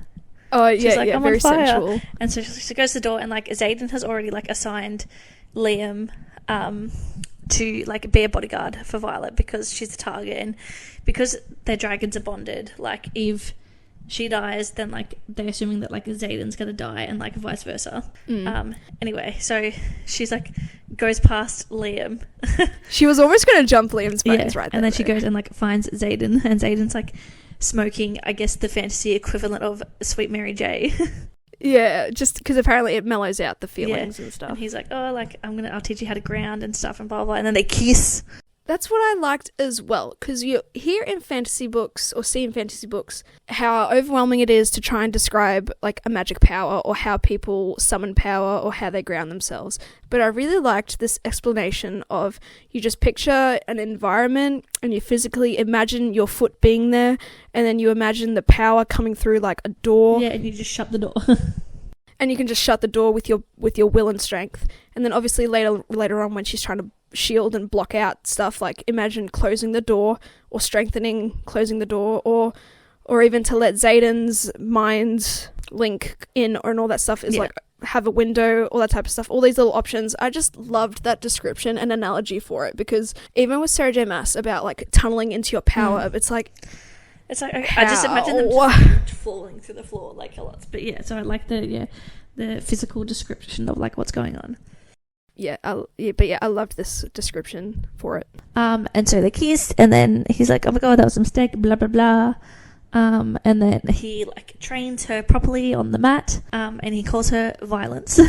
Oh, yeah, She's like, I'm very on fire. sensual. And so she goes to the door, and like Xaden has already like assigned Liam to like be a bodyguard for Violet because she's the target, and because their dragons are bonded, like if she dies, then like they're assuming that like Xaden's gonna die, and like vice versa. Anyway, so she's like goes past Liam. She was almost gonna jump Liam's bones right there. And then she goes and like finds Xaden, and Xaden's like smoking, I guess, the fantasy equivalent of Sweet Mary J. Yeah, just because apparently it mellows out the feelings and stuff. And he's like, oh, like I'll teach you how to ground and stuff and blah blah, and then they kiss. That's what I liked as well, because you hear in fantasy books or see in fantasy books how overwhelming it is to try and describe like a magic power or how people summon power or how they ground themselves. But I really liked this explanation of you just picture an environment and you physically imagine your foot being there, and then you imagine the power coming through like a door. Yeah, and you just shut the door. And you can just shut the door with your will and strength. And then obviously later on when she's trying to shield and block out stuff, like imagine closing the door or strengthening closing the door, or even to let Xaden's mind link in and all that stuff is like have a window, all that type of stuff, all these little options. I just loved that description and analogy for it, because even with Sarah J Maas about like tunneling into your power, it's like I just imagine them just falling through the floor like a lot. But so I like the physical description of like what's going on. I loved this description for it. And so they kissed, and then he's like, oh my god, that was a mistake, blah blah blah. And then he like trains her properly on the mat, and he calls her Violence.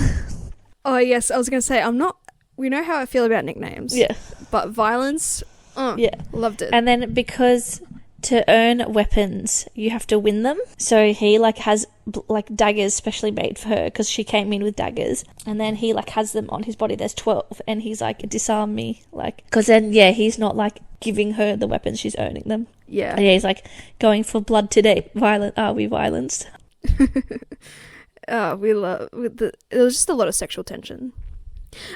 Oh yes, I was gonna say we know how I feel about nicknames. Yeah. But Violence, loved it. And then because to earn weapons, you have to win them. So he like has like daggers specially made for her because she came in with daggers, and then he like has them on his body. There's 12, and he's like, disarm me, like, because then he's not like giving her the weapons, she's earning them. And he's like going for blood today. Are we violenced? There was just a lot of sexual tension.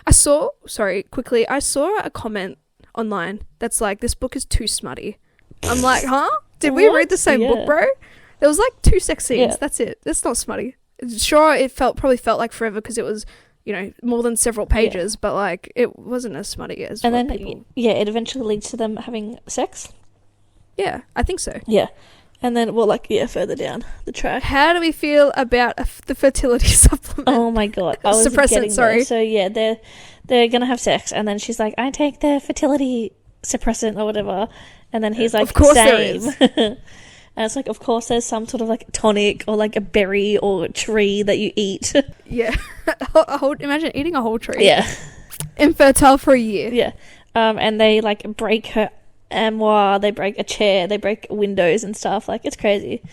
I saw a comment online that's like, this book is too smutty. I'm like, huh? Did we read the same book, bro? There was like 2 sex scenes. That's it. That's not smutty. Sure, it probably felt like forever because it was, more than several pages, but like it wasn't as smutty as. And then people... it eventually leads to them having sex. Yeah, I think so. Yeah, and then further down the track. How do we feel about the fertility supplement? Oh my god, I was suppressant. Sorry. There. So they're gonna have sex, and then she's like, I take the fertility suppressant or whatever. And then he's like, of course same. There is. And it's like, of course, there's some sort of like tonic or like a berry or tree that you eat. Yeah. Imagine eating a whole tree. Yeah. Infertile for a year. Yeah. And they like break her armoire, they break a chair, they break windows and stuff. Like, it's crazy.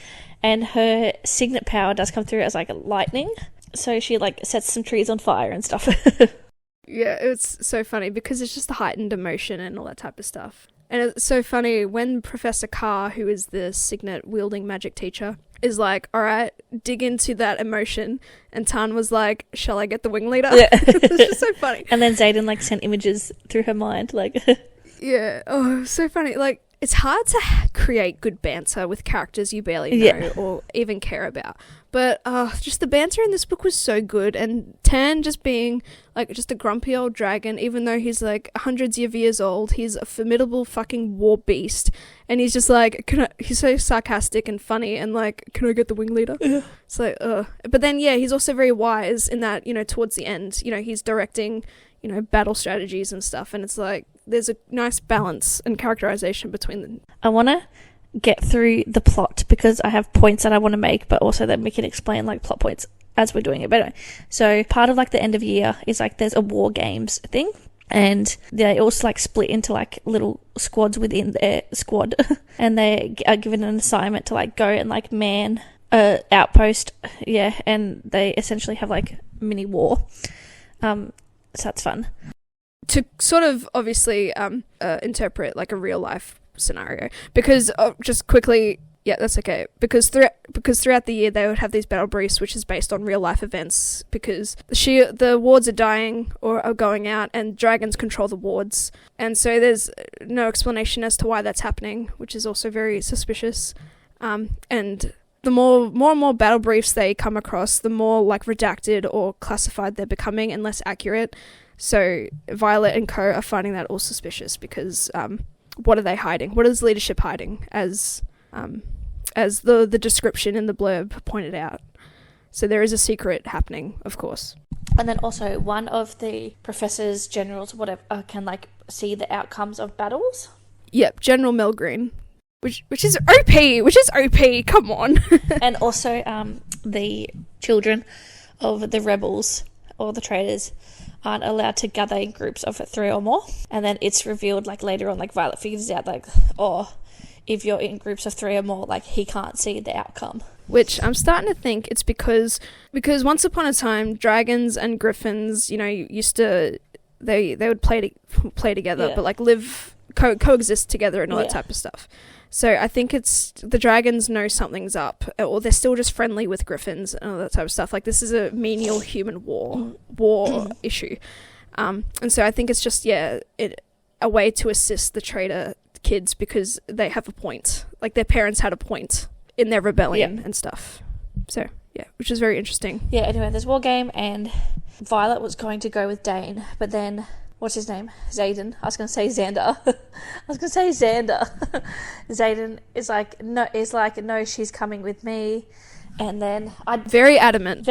And her signet power does come through as like lightning. So she like sets some trees on fire and stuff. Yeah, it's so funny because it's just the heightened emotion and all that type of stuff. And it's so funny when Professor Carr, who is the signet wielding magic teacher, is like, all right, dig into that emotion. And Tan was like, shall I get the wing leader? Yeah. It's just so funny. And then Xaden like sent images through her mind. Like, yeah. Oh, so funny. Like, it's hard to create good banter with characters you barely know or even care about. But just the banter in this book was so good. And Tan just being like just a grumpy old dragon, even though he's like hundreds of years old, he's a formidable fucking war beast. And he's just like, he's so sarcastic and funny and like, can I get the wing leader? It's like, But then, yeah, he's also very wise in that, towards the end, he's directing, battle strategies and stuff. And it's like, there's a nice balance and characterization between them. I want to get through the plot because I have points that I want to make, but also that we can explain like plot points as we're doing it. But anyway, so part of like the end of year is like there's a war games thing, and they also like split into like little squads within their squad, and they are given an assignment to like go and like man a outpost, and they essentially have like mini war. So that's fun. To sort of obviously interpret like a real life scenario, because just quickly, that's okay, because throughout the year they would have these battle briefs which is based on real life events, because the wards are dying or are going out and dragons control the wards, and so there's no explanation as to why that's happening, which is also very suspicious. And the more and more battle briefs they come across, the more like redacted or classified they're becoming and less accurate. So Violet and co are finding that all suspicious because what are they hiding? What is leadership hiding, as the description in the blurb pointed out? So there is a secret happening, of course. And then also one of the professors, generals, whatever, can like see the outcomes of battles. Yep, General Melgreen, which is OP. Come on. And also the children of the rebels or the traitors aren't allowed to gather in groups of 3 or more. And then it's revealed like later on, like Violet figures out like, if you're in groups of 3 or more, like he can't see the outcome. Which I'm starting to think it's because once upon a time dragons and griffins, used to they would play together, but like live coexist together and all that type of stuff. So I think it's the dragons know something's up, or they're still just friendly with griffins and all that type of stuff. Like, this is a menial human war issue. And so I think it's just, a way to assist the traitor kids because they have a point. Like, their parents had a point in their rebellion and stuff. So, which is very interesting. Yeah, anyway, there's war game, and Violet was going to go with Dane, but then... what's his name? Xaden. I was going to say Xander. Xaden is like, no, she's coming with me. And then Very adamant.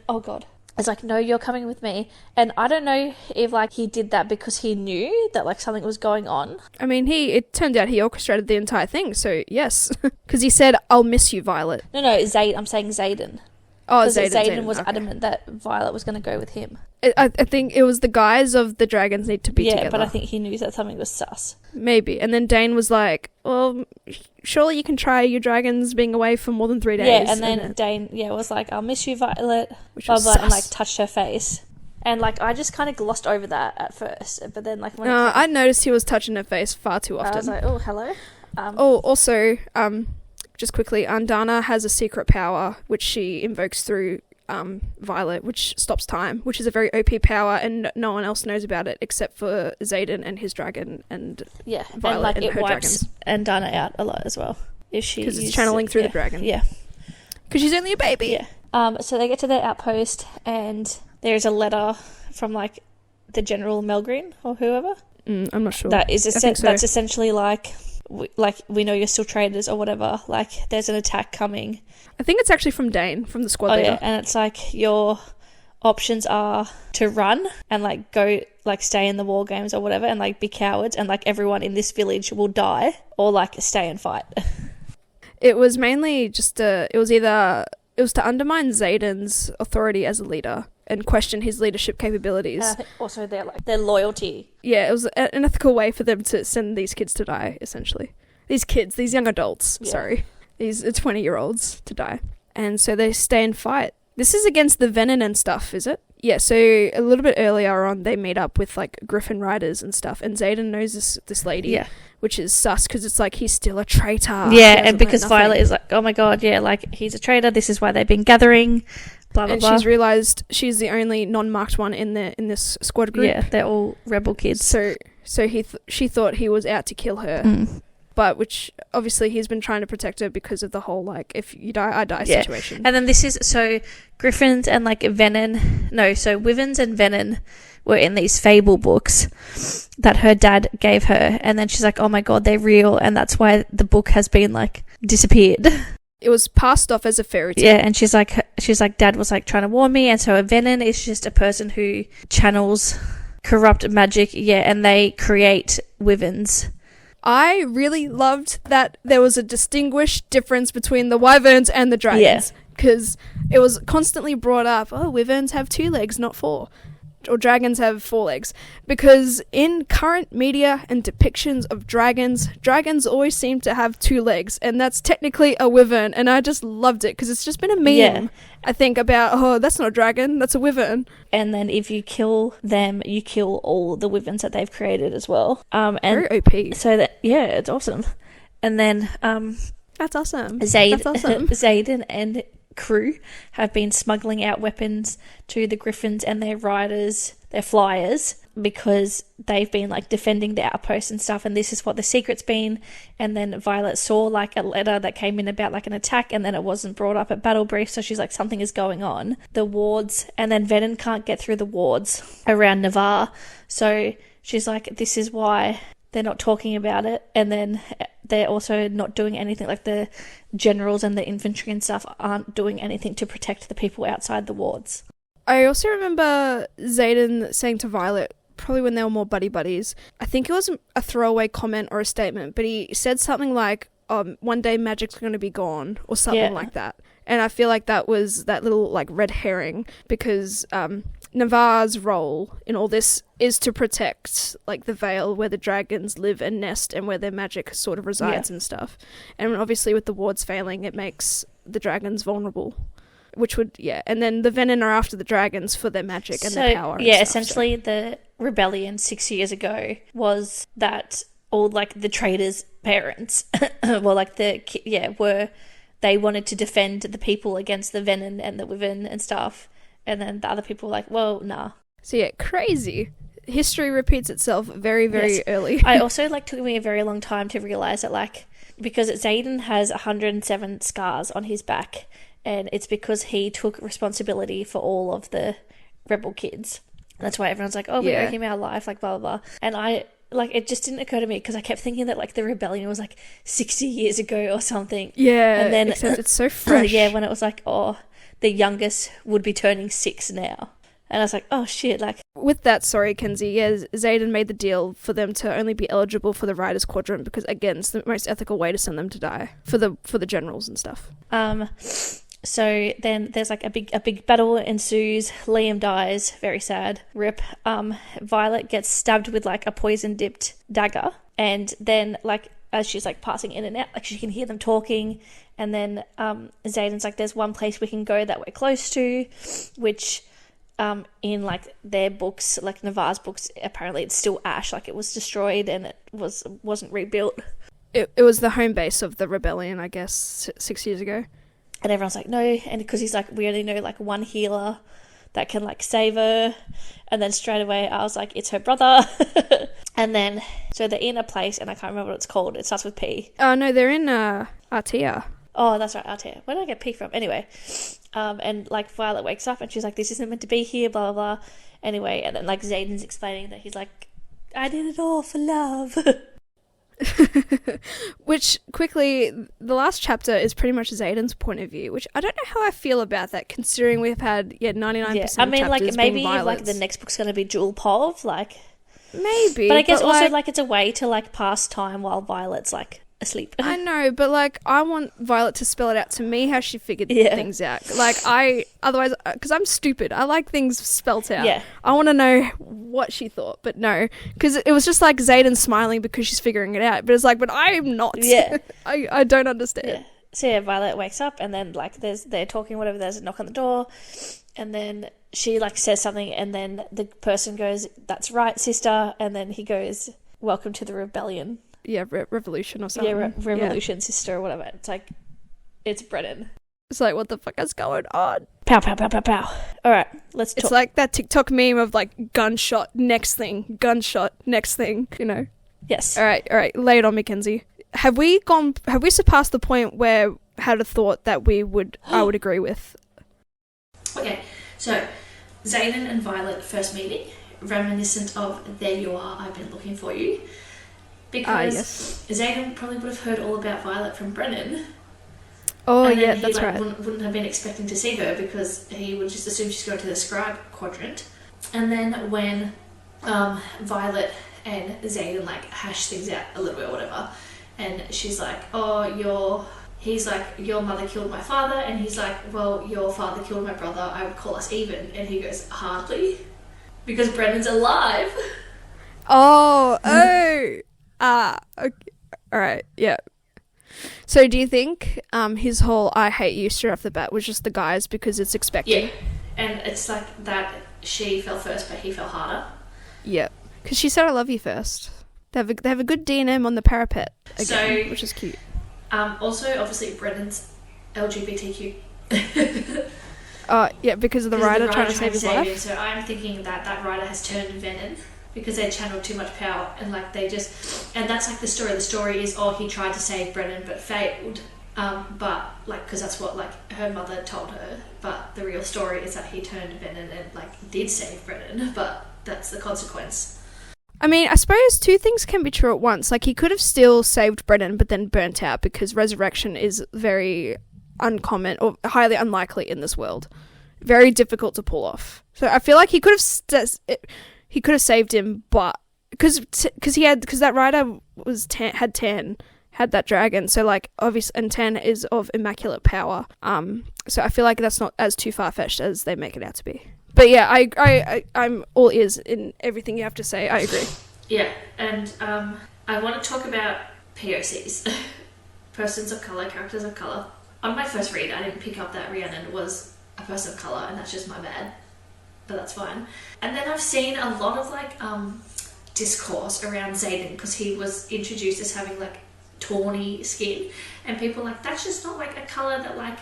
Oh, God. It's like, no, you're coming with me. And I don't know if, like, he did that because he knew that, like, something was going on. I mean, it turned out he orchestrated the entire thing, so yes. Because he said, I'll miss you, Violet. No, I'm saying Xaden. Oh, Xaden was adamant that Violet was going to go with him. I think it was the guise of the dragons need to be together. Yeah, but I think he knew that something was sus. Maybe. And then Dane was like, well, surely you can try your dragons being away for more than 3 days. Yeah, and then Dane, was like, I'll miss you, Violet. Which blah, was blah, sus. and, like, touched her face. And, like, I just kind of glossed over that at first. But then, like, when I noticed he was touching her face far too often. I was like, oh, hello. Also, just quickly, Undana has a secret power which she invokes through Violet, which stops time, which is a very OP power, and no one else knows about it except for Xaden and his dragon, and Violet and her dragons. And Dana out a lot as well because it's channeling through the dragon. Yeah, because she's only a baby. Yeah. So they get to their outpost, and there's a letter from like the General Melgreen or whoever. I'm not sure. That is that's essentially like we know you're still traitors or whatever. Like, there's an attack coming. I think it's actually from Dane, from the squad leader. Yeah, and it's like your options are to run and like go like stay in the war games or whatever and like be cowards and like everyone in this village will die, or like stay and fight. It was mainly just it was to undermine Xaden's authority as a leader and question his leadership capabilities. Also their loyalty. Yeah, it was an ethical way for them to send these kids to die, essentially. These young adults, these 20-year-olds to die. And so they stay and fight. This is against the Venin and stuff, is it? Yeah, so a little bit earlier on, they meet up with, like, Griffin riders and stuff, and Xaden knows this lady, which is sus, because it's like, he's still a traitor. Yeah, and because Violet is like, oh my god, yeah, like, he's a traitor, this is why they've been gathering, blah, blah, blah. And she's realised she's the only non-marked one in this squad group. Yeah, they're all rebel kids. So she thought he was out to kill her. But which obviously he's been trying to protect her because of the whole, like, if you die, I die situation. And then this is, so Griffins and, like, Wyverns and Venin were in these fable books that her dad gave her. And then she's like, oh my god, they're real. And that's why the book has been, like, disappeared. It was passed off as a fairy tale. Yeah, and she's like, dad was, like, trying to warn me. And so a Venin is just a person who channels corrupt magic. Yeah, and they create Wyverns. I really loved that there was a distinguished difference between the wyverns and the dragons. Because it was constantly brought up, oh, wyverns have 2 legs, not 4. Or dragons have 4 legs. Because in current media and depictions of dragons always seem to have 2 legs. And that's technically a wyvern. And I just loved it because it's just been a meme, I think, about, oh, that's not a dragon, that's a wyvern. And then if you kill them, you kill all the wyverns that they've created as well. And very OP. So that, yeah, it's awesome. And then that's awesome. Xaden and crew have been smuggling out weapons to the Griffins and their riders, their flyers, because they've been, like, defending the outposts and stuff, and this is what the secret's been. And then Violet saw, like, a letter that came in about, like, an attack, and then it wasn't brought up at battle brief, so she's like, something is going on. The wards, and then Venin can't get through the wards around Navarre, so she's like, this is why they're not talking about it. And then they're also not doing anything, like the generals and the infantry and stuff aren't doing anything to protect the people outside the wards. I also remember Xaden saying to Violet, probably when they were more buddies, I think it was a throwaway comment or a statement, but he said something like, one day magic's going to be gone, or something like that. And I feel like that was that little, like, red herring, because Navarre's role in all this is to protect, like, the Vale where the dragons live and nest and where their magic sort of resides and stuff. And obviously with the wards failing, it makes the dragons vulnerable, which would, and then the Venin are after the dragons for their magic and their power. Yeah, essentially the rebellion 6 years ago was that all, like, the traitors' parents, well, like, they wanted to defend the people against the Venin and the Wyvern and stuff. And then the other people were like, well, nah. So yeah, crazy. History repeats itself very, very early. I also, like, took me a very long time to realise that, like, because Xaden has 107 scars on his back, and it's because he took responsibility for all of the rebel kids. That's why everyone's like, oh, we owe him our life, like, blah, blah, blah. And it just didn't occur to me because I kept thinking that, like, the rebellion was, like, 60 years ago or something. Yeah, and then, except it's so fresh. When it was like, oh, the youngest would be turning 6 now. And I was like, oh, shit, like... With that, sorry, Kenzie, Xaden made the deal for them to only be eligible for the Riders Quadrant because, again, it's the most ethical way to send them to die for the generals and stuff. So then there's, like, a big battle ensues. Liam dies, very sad, rip. Violet gets stabbed with, like, a poison-dipped dagger. And then, like, as she's, like, passing in and out, like, she can hear them talking. And then Xaden's like, there's one place we can go that we're close to, which in, like, their books, like Navarre's books, apparently it's still ash, like, it was destroyed and it wasn't rebuilt. It was the home base of the rebellion, I guess, 6 years ago. And everyone's like, no, and because he's like, we only know, like, one healer that can, like, save her. And then straight away I was like, it's her brother. And then, so they're in a place, and I can't remember what it's called. It starts with P. Oh, no, they're in Artea. Oh, that's right, Artea. Where did I get P from? Anyway, and, like, Violet wakes up, and she's like, this isn't meant to be here, blah, blah, blah. Anyway, and then, like, Xaden's explaining that he's like, I did it all for love. Which, quickly, the last chapter is pretty much Xaden's point of view, which I don't know how I feel about that, considering we've had 99% I mean, of like, chapters maybe being Violet's. like the next book's going to be Jewel Pov, like, maybe, but I guess also, like, like, it's a way to, like, pass time while Violet's, like, asleep. I know, but like, I want Violet to spell it out to me how she figured things out. Like, otherwise, because I'm stupid, I like things spelt out. Yeah. I want to know what she thought, but no, because it was just like Xaden smiling because she's figuring it out, but it's like, but I'm not. Yeah. I don't understand. Yeah. So yeah, Violet wakes up and then like they're talking, whatever, there's a knock on the door, and then she like says something, and then the person goes, "That's right, sister," and then he goes, "Welcome to the rebellion." Yeah, revolution or something. Yeah, revolution, sister, or whatever. It's like, it's Brennan. It's like, what the fuck is going on? Pow, pow, pow, pow, pow. All right, let's talk. It's like that TikTok meme of like gunshot, next thing, gunshot, next thing, you know? Yes. All right, lay it on, Mackenzie. Have we surpassed the point where I had a thought that I would agree with? Okay, so Xaden and Violet first meeting, reminiscent of "There you are, I've been looking for you." Because Xaden probably would have heard all about Violet from Brennan. Oh, and yeah, he, that's like, right. Wouldn't have been expecting to see her because he would just assume she's going to the Scribe Quadrant. And then when Violet and Xaden like hash things out a little bit or whatever, and she's like, he's like, "Your mother killed my father," and he's like, "Well, your father killed my brother, I would call us even," and he goes, "Hardly, because Brennan's alive." Okay. All right, yeah. So do you think his whole "I hate you" straight off the bat was just the guys because it's expected? Yeah, and it's like that she fell first, but he fell harder. Yeah, because she said "I love you" first. They have a good D&M on the parapet again, which is cute. Also, obviously, Brennan's LGBTQ. Yeah, because of the writer trying to save his life. So I'm thinking that writer has turned venom because they channeled too much power, and like they just, and that's like the story. The story is, he tried to save Brennan but failed. But like, because that's what like her mother told her. But the real story is that he turned venom and like did save Brennan, but that's the consequence. I mean, I suppose two things can be true at once. Like, he could have still saved Brennan but then burnt out because resurrection is very uncommon or highly unlikely in this world. Very difficult to pull off. So I feel like he could have saved him, but because that rider had that dragon, so like obvious, and Tan is of immaculate power. So I feel like that's not as too far-fetched as they make it out to be. But yeah, I'm all ears in everything you have to say. I agree. Yeah, and I want to talk about POCs, persons of colour, characters of colour. On my first read, I didn't pick up that Rhiannon was a person of colour, and that's just my bad. But that's fine. And then I've seen a lot of like discourse around Xaden because he was introduced as having like tawny skin, and people like, that's just not like a colour that like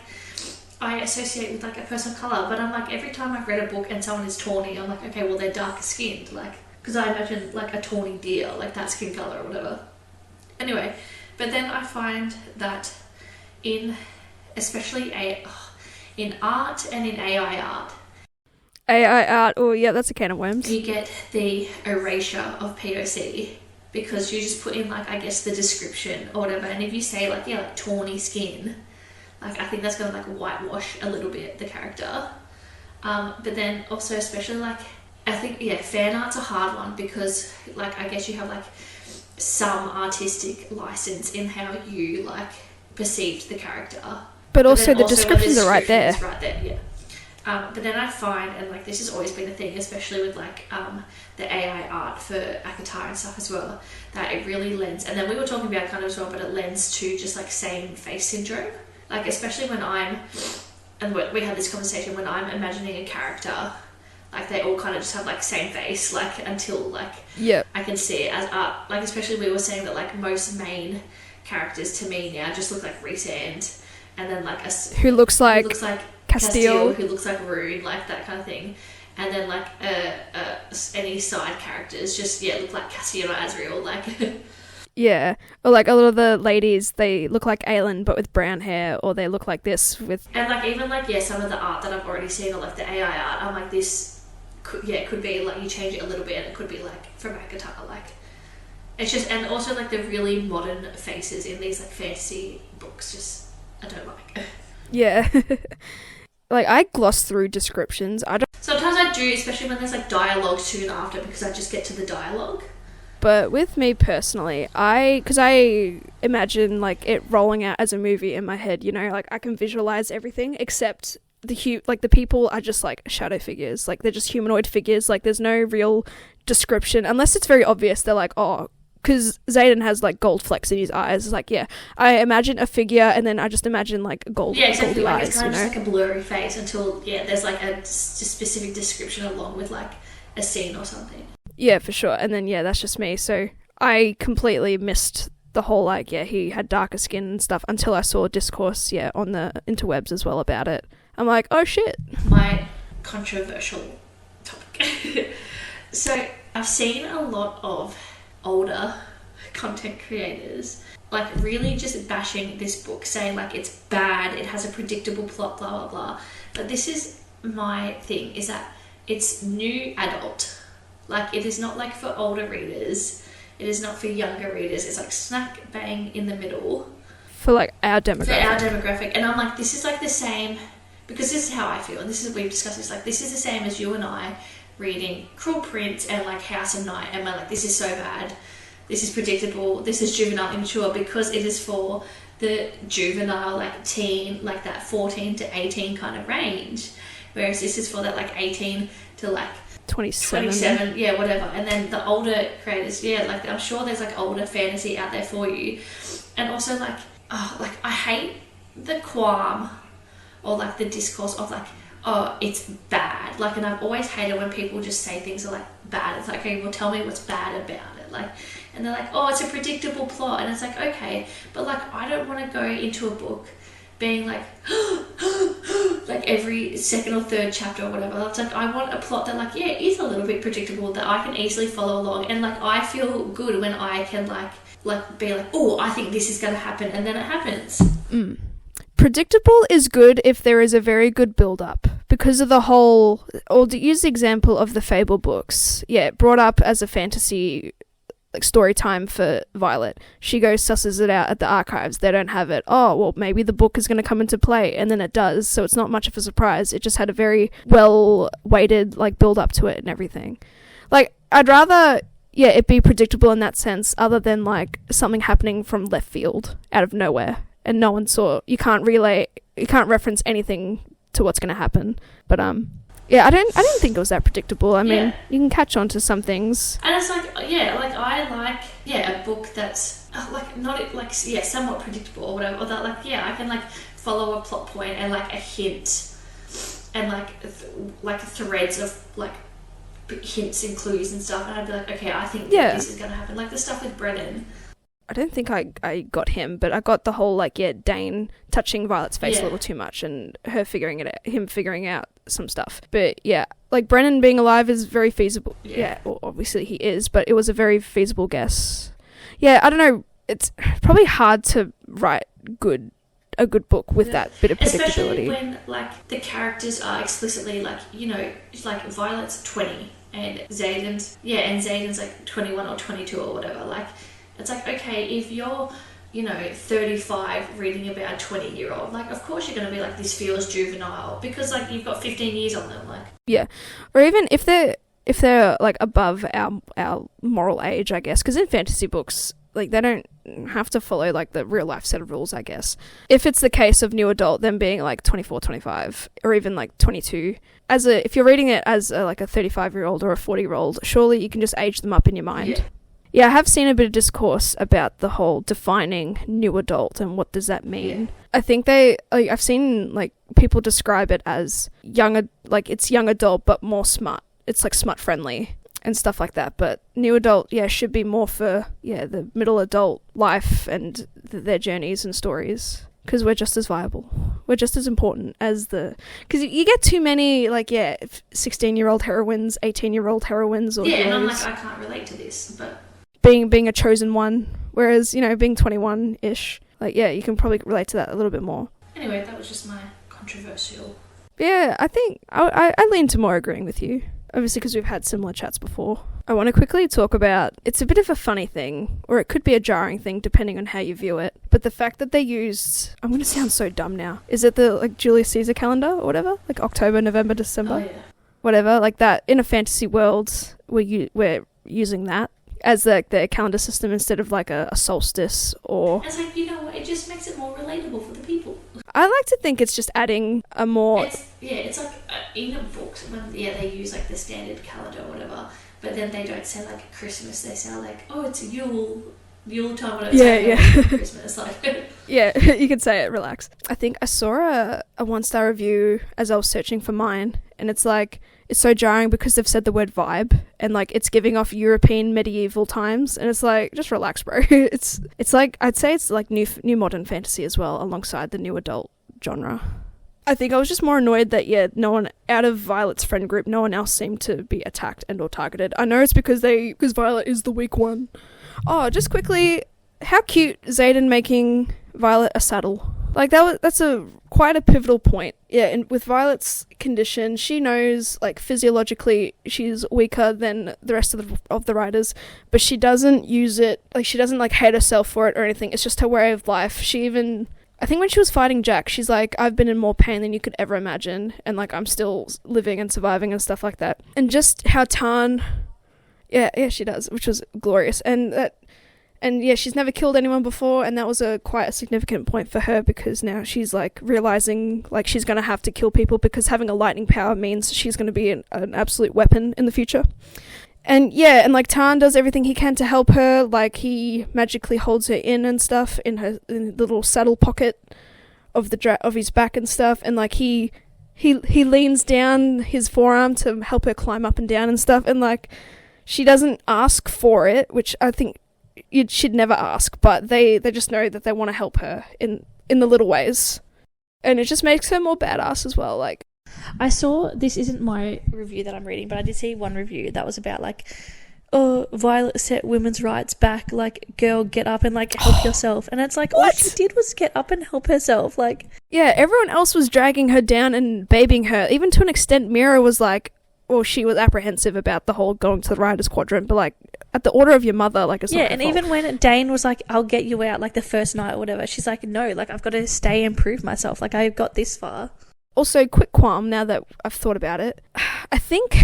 I associate with like a person of colour. But I'm like, every time I've read a book and someone is tawny, I'm like, okay, well they're darker skinned, like, because I imagine like a tawny deer, like that skin colour or whatever. Anyway, but then I find that especially in art and in AI art, oh yeah, that's a can of worms. you get the erasure of POC because you just put in like, I guess, the description or whatever, and if you say like, yeah, like tawny skin, like I think that's gonna like whitewash a little bit the character. But then also, especially like, I think, yeah, fan art's a hard one because like, I guess you have like some artistic license in how you like perceived the character, but also the descriptions are right there. Right there, yeah. But then I find, and like this has always been a thing, especially with like the AI art for Akatar and stuff as well, that it really lends, and then we were talking about it kind of as well, but it lends to just like same face syndrome. Like especially when we had this conversation, when I'm imagining a character, like they all kind of just have like same face, like until like I can see it as art. Like especially we were saying that like most main characters to me now just look like Rhysand, and then like who looks like Castile, who looks like Rune, like that kind of thing. And then like any side characters just look like Cassian or Azriel, like yeah, or like a lot of the ladies, they look like Aelin but with brown hair, or they look like this with, and like even like some of the art that I've already seen, or like the AI art, I'm like, this could be like, you change it a little bit and it could be like from Akatar, like it's just, and also like the really modern faces in these like fantasy books, just I don't like. Yeah. Like, I gloss through descriptions. Sometimes I do, especially when there's like dialogue soon after, because I just get to the dialogue. But with me personally, because I imagine like it rolling out as a movie in my head, you know, like I can visualize everything except the people are just like shadow figures, like they're just humanoid figures, like there's no real description unless it's very obvious. They're like, oh, because Xaden has like gold flecks in his eyes. It's like, yeah, I imagine a figure and then I just imagine like goldy like eyes, it's kind of just like a blurry face until there's like a specific description along with like a scene or something. Yeah, for sure. And then, that's just me. So I completely missed the whole, like, he had darker skin and stuff until I saw discourse, on the interwebs as well about it. I'm like, oh, shit. My controversial topic. So I've seen a lot of older content creators, like, really just bashing this book, saying, like, it's bad, it has a predictable plot, blah, blah, blah. But this is my thing, is that it's new adult. Like, it is not like for older readers. It is not for younger readers. It's like smack bang in the middle. For like our demographic. For our demographic. And I'm like, this is like the same, because this is how I feel. And this is, we've discussed this, like, this is the same as you and I reading Cruel Prince and like House of Night. And we're like, this is so bad. This is predictable. This is juvenile immature, because it is for the juvenile, like teen, like that 14 to 18 kind of range. Whereas this is for that like 18 to like 27, whatever. And then the older creators, like I'm sure there's like older fantasy out there for you. And also like, I hate the qualm or like the discourse of like, oh, it's bad. Like, and I've always hated when people just say things are like bad. It's like, okay, well, tell me what's bad about it. Like, and they're like, oh, it's a predictable plot. And it's like, okay, but like, I don't want to go into a book being like, like every second or third chapter or whatever. It's like, I want a plot that like, it is a little bit predictable, that I can easily follow along. And like, I feel good when I can like be like, oh, I think this is going to happen. And then it happens. Predictable is good if there is a very good build-up. Because of the whole, or to use the example of the Fable books, brought up as a fantasy like story time for Violet. She goes, susses it out at the archives. They don't have it. Oh, well, maybe the book is going to come into play, and then it does. So it's not much of a surprise. It just had a very well-weighted like build-up to it and everything. Like, I'd rather, it be predictable in that sense, other than like something happening from left field, out of nowhere, and no one saw. You can't reference anything to what's going to happen. But I didn't think it was that predictable. I mean, you can catch on to some things. And it's like, like I like, a book that's like not like, somewhat predictable or whatever. Or that like, I can like follow a plot point and like a hint and like threads of like hints and clues and stuff. And I'd be like, okay, I think this is going to happen. Like the stuff with Brennan. I don't think I got him, but I got the whole like Dane touching Violet's face a little too much, and him figuring out some stuff. But like Brennan being alive is very feasible. Well, obviously he is, but it was a very feasible guess. I don't know. It's probably hard to write a good book with that bit of predictability. Especially when like the characters are explicitly like, it's like Violet's 20 and Xaden's like 21 or 22 or whatever. Like, it's like, okay, if you're, 35 reading about a 20-year-old, like, of course you're going to be like, this feels juvenile, because, like, you've got 15 years on them, like. Yeah. Or even if they're, like, above our moral age, I guess, because in fantasy books, like, they don't have to follow, like, the real-life set of rules, I guess. If it's the case of new adult, them being, like, 24, 25, or even, like, 22, if you're reading it as, like, a 35-year-old or a 40-year-old, surely you can just age them up in your mind. I have seen a bit of discourse about the whole defining new adult and what does that mean. I think I've seen like people describe it as it's young adult but more smart. It's like smart friendly and stuff like that. But new adult, should be more for the middle adult life and their journeys and stories. Because we're just as viable. We're just as important as because you get too many 16-year-old heroines, 18-year-old heroines, or and I'm like, I can't relate to this, but. Being a chosen one, whereas, being 21-ish, you can probably relate to that a little bit more. Anyway, that was just my controversial. I think I lean to more agreeing with you, obviously because we've had similar chats before. I want to quickly talk about, it's a bit of a funny thing, or it could be a jarring thing depending on how you view it, but the fact that they used, I'm going to sound so dumb now, is it the Julius Caesar calendar or whatever? Like October, November, December? Oh, yeah. Whatever, like that, in a fantasy world, we're using that. as like their calendar system instead of like a solstice or... It's like, you know what, it just makes it more relatable for the people. I like to think it's just adding a more... It's like in a book, when they use like the standard calendar or whatever, but then they don't say like Christmas, they say like, oh, it's Yule time, whatever. Yeah. Christmas, like... Yeah, you could say it, relax. I think I saw a 1-star review as I was searching for mine, and it's like, it's so jarring because they've said the word vibe, and like it's giving off European medieval times, and it's like, just relax, bro. It's like, I'd say it's like new modern fantasy as well, alongside the new adult genre. I think I was just more annoyed that, no one out of Violet's friend group, no one else seemed to be attacked and or targeted. I know it's because Violet is the weak one. Oh, just quickly, how cute Xaden making Violet a saddle. Like, that's quite a pivotal point. Yeah, and with Violet's condition, she knows, like, physiologically she's weaker than the rest of the riders, but she doesn't use it, like, she doesn't, like, hate herself for it or anything. It's just her way of life. She even... I think when she was fighting Jack, she's like, I've been in more pain than you could ever imagine, and, like, I'm still living and surviving and stuff like that. And just how Tarn... Yeah, she does, which was glorious. And she's never killed anyone before, and that was quite a significant point for her, because now she's like realizing like she's going to have to kill people, because having a lightning power means she's going to be an absolute weapon in the future. And like Tarn does everything he can to help her, like he magically holds her in and stuff in the little saddle pocket of his back and stuff, and like he leans down his forearm to help her climb up and down and stuff, and like she doesn't ask for it, which I think you should never ask, but they just know that they want to help her in the little ways, and it just makes her more badass as well. Like, I saw, this isn't my review that I'm reading, but I did see one review that was about like, oh, Violet set women's rights back, like, girl, get up and like help yourself, and it's like, all she did was get up and help herself. Like, yeah, everyone else was dragging her down and babying her, even to an extent Mira was like, well, she was apprehensive about the whole going to the Riders Quadrant, but like, at the order of your mother, like, it's not her fault. Even when Dane was like, I'll get you out, like, the first night or whatever, she's like, no, like, I've got to stay and prove myself, like, I've got this far. Also, quick qualm, now that I've thought about it, I think,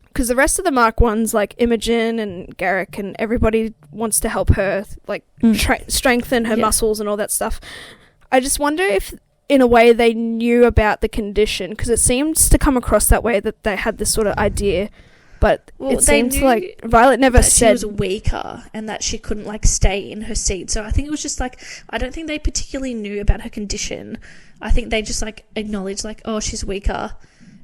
because the rest of the Mark ones, like Imogen and Garrick and everybody wants to help her, like, strengthen her muscles and all that stuff, I just wonder if, in a way, they knew about the condition, because it seems to come across that way, that they had this sort of idea, but it seems like Violet never said she was weaker and that she couldn't like stay in her seat. So I think it was just like, I don't think they particularly knew about her condition. I think they just like acknowledged like, oh, she's weaker,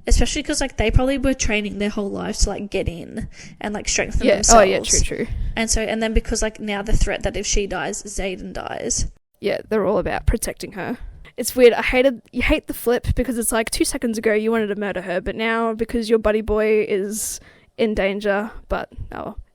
especially because like they probably were training their whole lives to like get in and like strengthen themselves. Oh yeah, true. And then because like now the threat that if she dies, Xaden dies. Yeah, they're all about protecting her. It's weird. You hate the flip, because it's like 2 seconds ago you wanted to murder her, but now because your buddy boy is in danger, but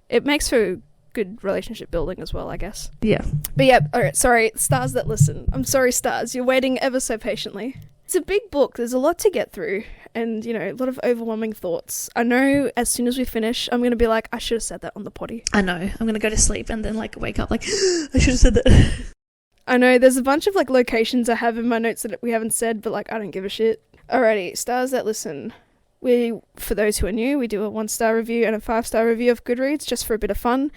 it makes for good relationship building as well, I guess. Yeah. But yeah, alright, sorry, stars that listen. I'm sorry, stars, you're waiting ever so patiently. It's a big book, there's a lot to get through, and, a lot of overwhelming thoughts. I know as soon as we finish, I'm going to be like, I should have said that on the potty. I know, I'm going to go to sleep and then, like, wake up like, I should have said that. I know, there's a bunch of, like, locations I have in my notes that we haven't said, but, like, I don't give a shit. Alrighty, stars that listen. For those who are new, we do a 1-star review and a 5-star review of Goodreads, just for a bit of fun.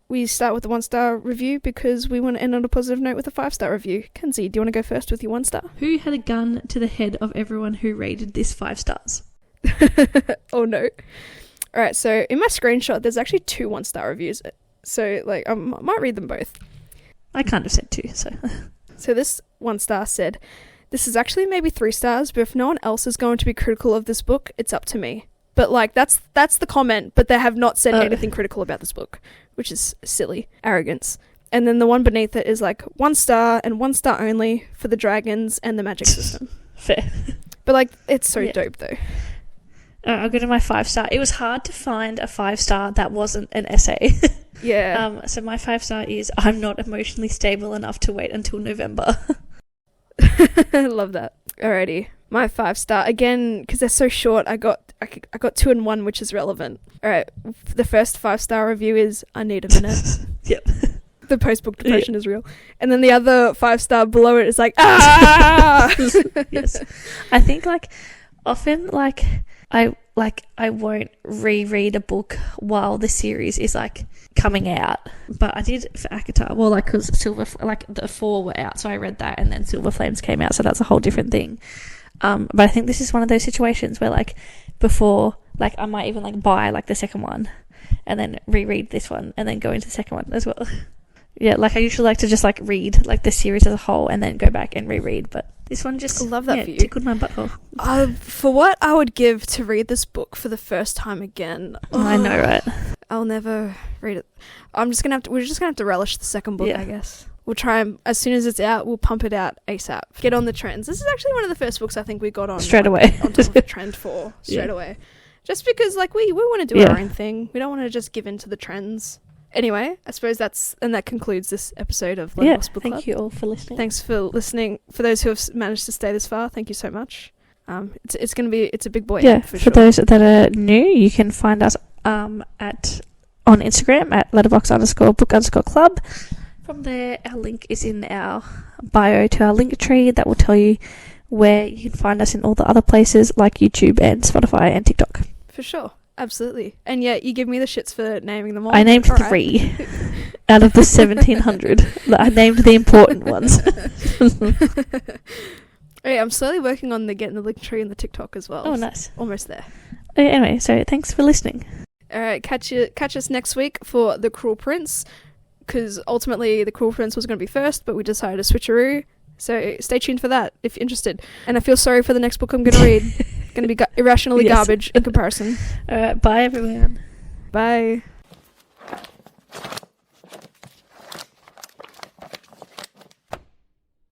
We start with the 1-star review because we want to end on a positive note with a 5-star review. Kenzie, do you want to go first with your 1-star? Who had a gun to the head of everyone who rated this 5 stars? Oh no. Alright, so in my screenshot, there's actually 2 1-star reviews. So, like, I might read them both. I kind of said 2, so... So this 1-star said, this is actually maybe 3 stars, but if no one else is going to be critical of this book, it's up to me. But, like, that's the comment, but they have not said anything critical about this book, which is silly. Arrogance. And then the one beneath it is, like, 1 star and 1 star only for the dragons and the magic system. Fair. But, like, it's so dope, though. I'll go to my 5-star. It was hard to find a 5-star that wasn't an essay. Yeah. So my 5-star is, I'm not emotionally stable enough to wait until November. I love that. Alrighty. My 5-star, again, because they're so short, I got 2 and 1, which is relevant. Alright, the first 5-star review is, I need a minute. Yep. The post-book depression is real. And then the other 5-star below it is like, ah! Yes. I think, like, often, like, I like, I won't reread a book while the series is, like, coming out. But I did for ACOTAR. Well, like, because the 4 were out, so I read that, and then Silver Flames came out, so that's a whole different thing. But I think this is one of those situations where, like, before, like, I might even, like, buy, like, the second one, and then reread this one, and then go into the second one as well. Yeah, like, I usually like to just, like, read, like, the series as a whole, and then go back and reread, but this one just, I love that for you. tickled my butthole. For what I would give to read this book for the first time again. I know, right? I'll never read it. We're just gonna have to relish the second book, Yeah. I guess. We'll try and, as soon as it's out, we'll pump it out ASAP. Get on the trends. This is actually one of the first books I think we got on. Straight away. On top of the trend for, straight away. Just because, like, we want to do our own thing. We don't want to just give in to the trends. Anyway, I suppose that concludes this episode of Letterboxd Book Club. Thank you all for listening. Thanks for listening. For those who have managed to stay this far, thank you so much. It's a big boy. Yeah, for for sure. those that are new, you can find us on Instagram at letterbox_book_club. From there, our link is in our bio to our link tree that will tell you where you can find us in all the other places like YouTube and Spotify and TikTok. For sure. Absolutely. And yeah, you give me the shits for naming them all. I named All right. 3 out of the 1,700. I named the important ones. Hey, I'm slowly working on getting the link tree and the TikTok as well. Oh, nice. Almost there. Okay, anyway, so thanks for listening. All right, catch us next week for The Cruel Prince, because ultimately The Cruel Prince was going to be first, but we decided to switcheroo. So stay tuned for that if you're interested. And I feel sorry for the next book I'm going to read. Going to be irrationally garbage in comparison. All right, bye everyone. Bye.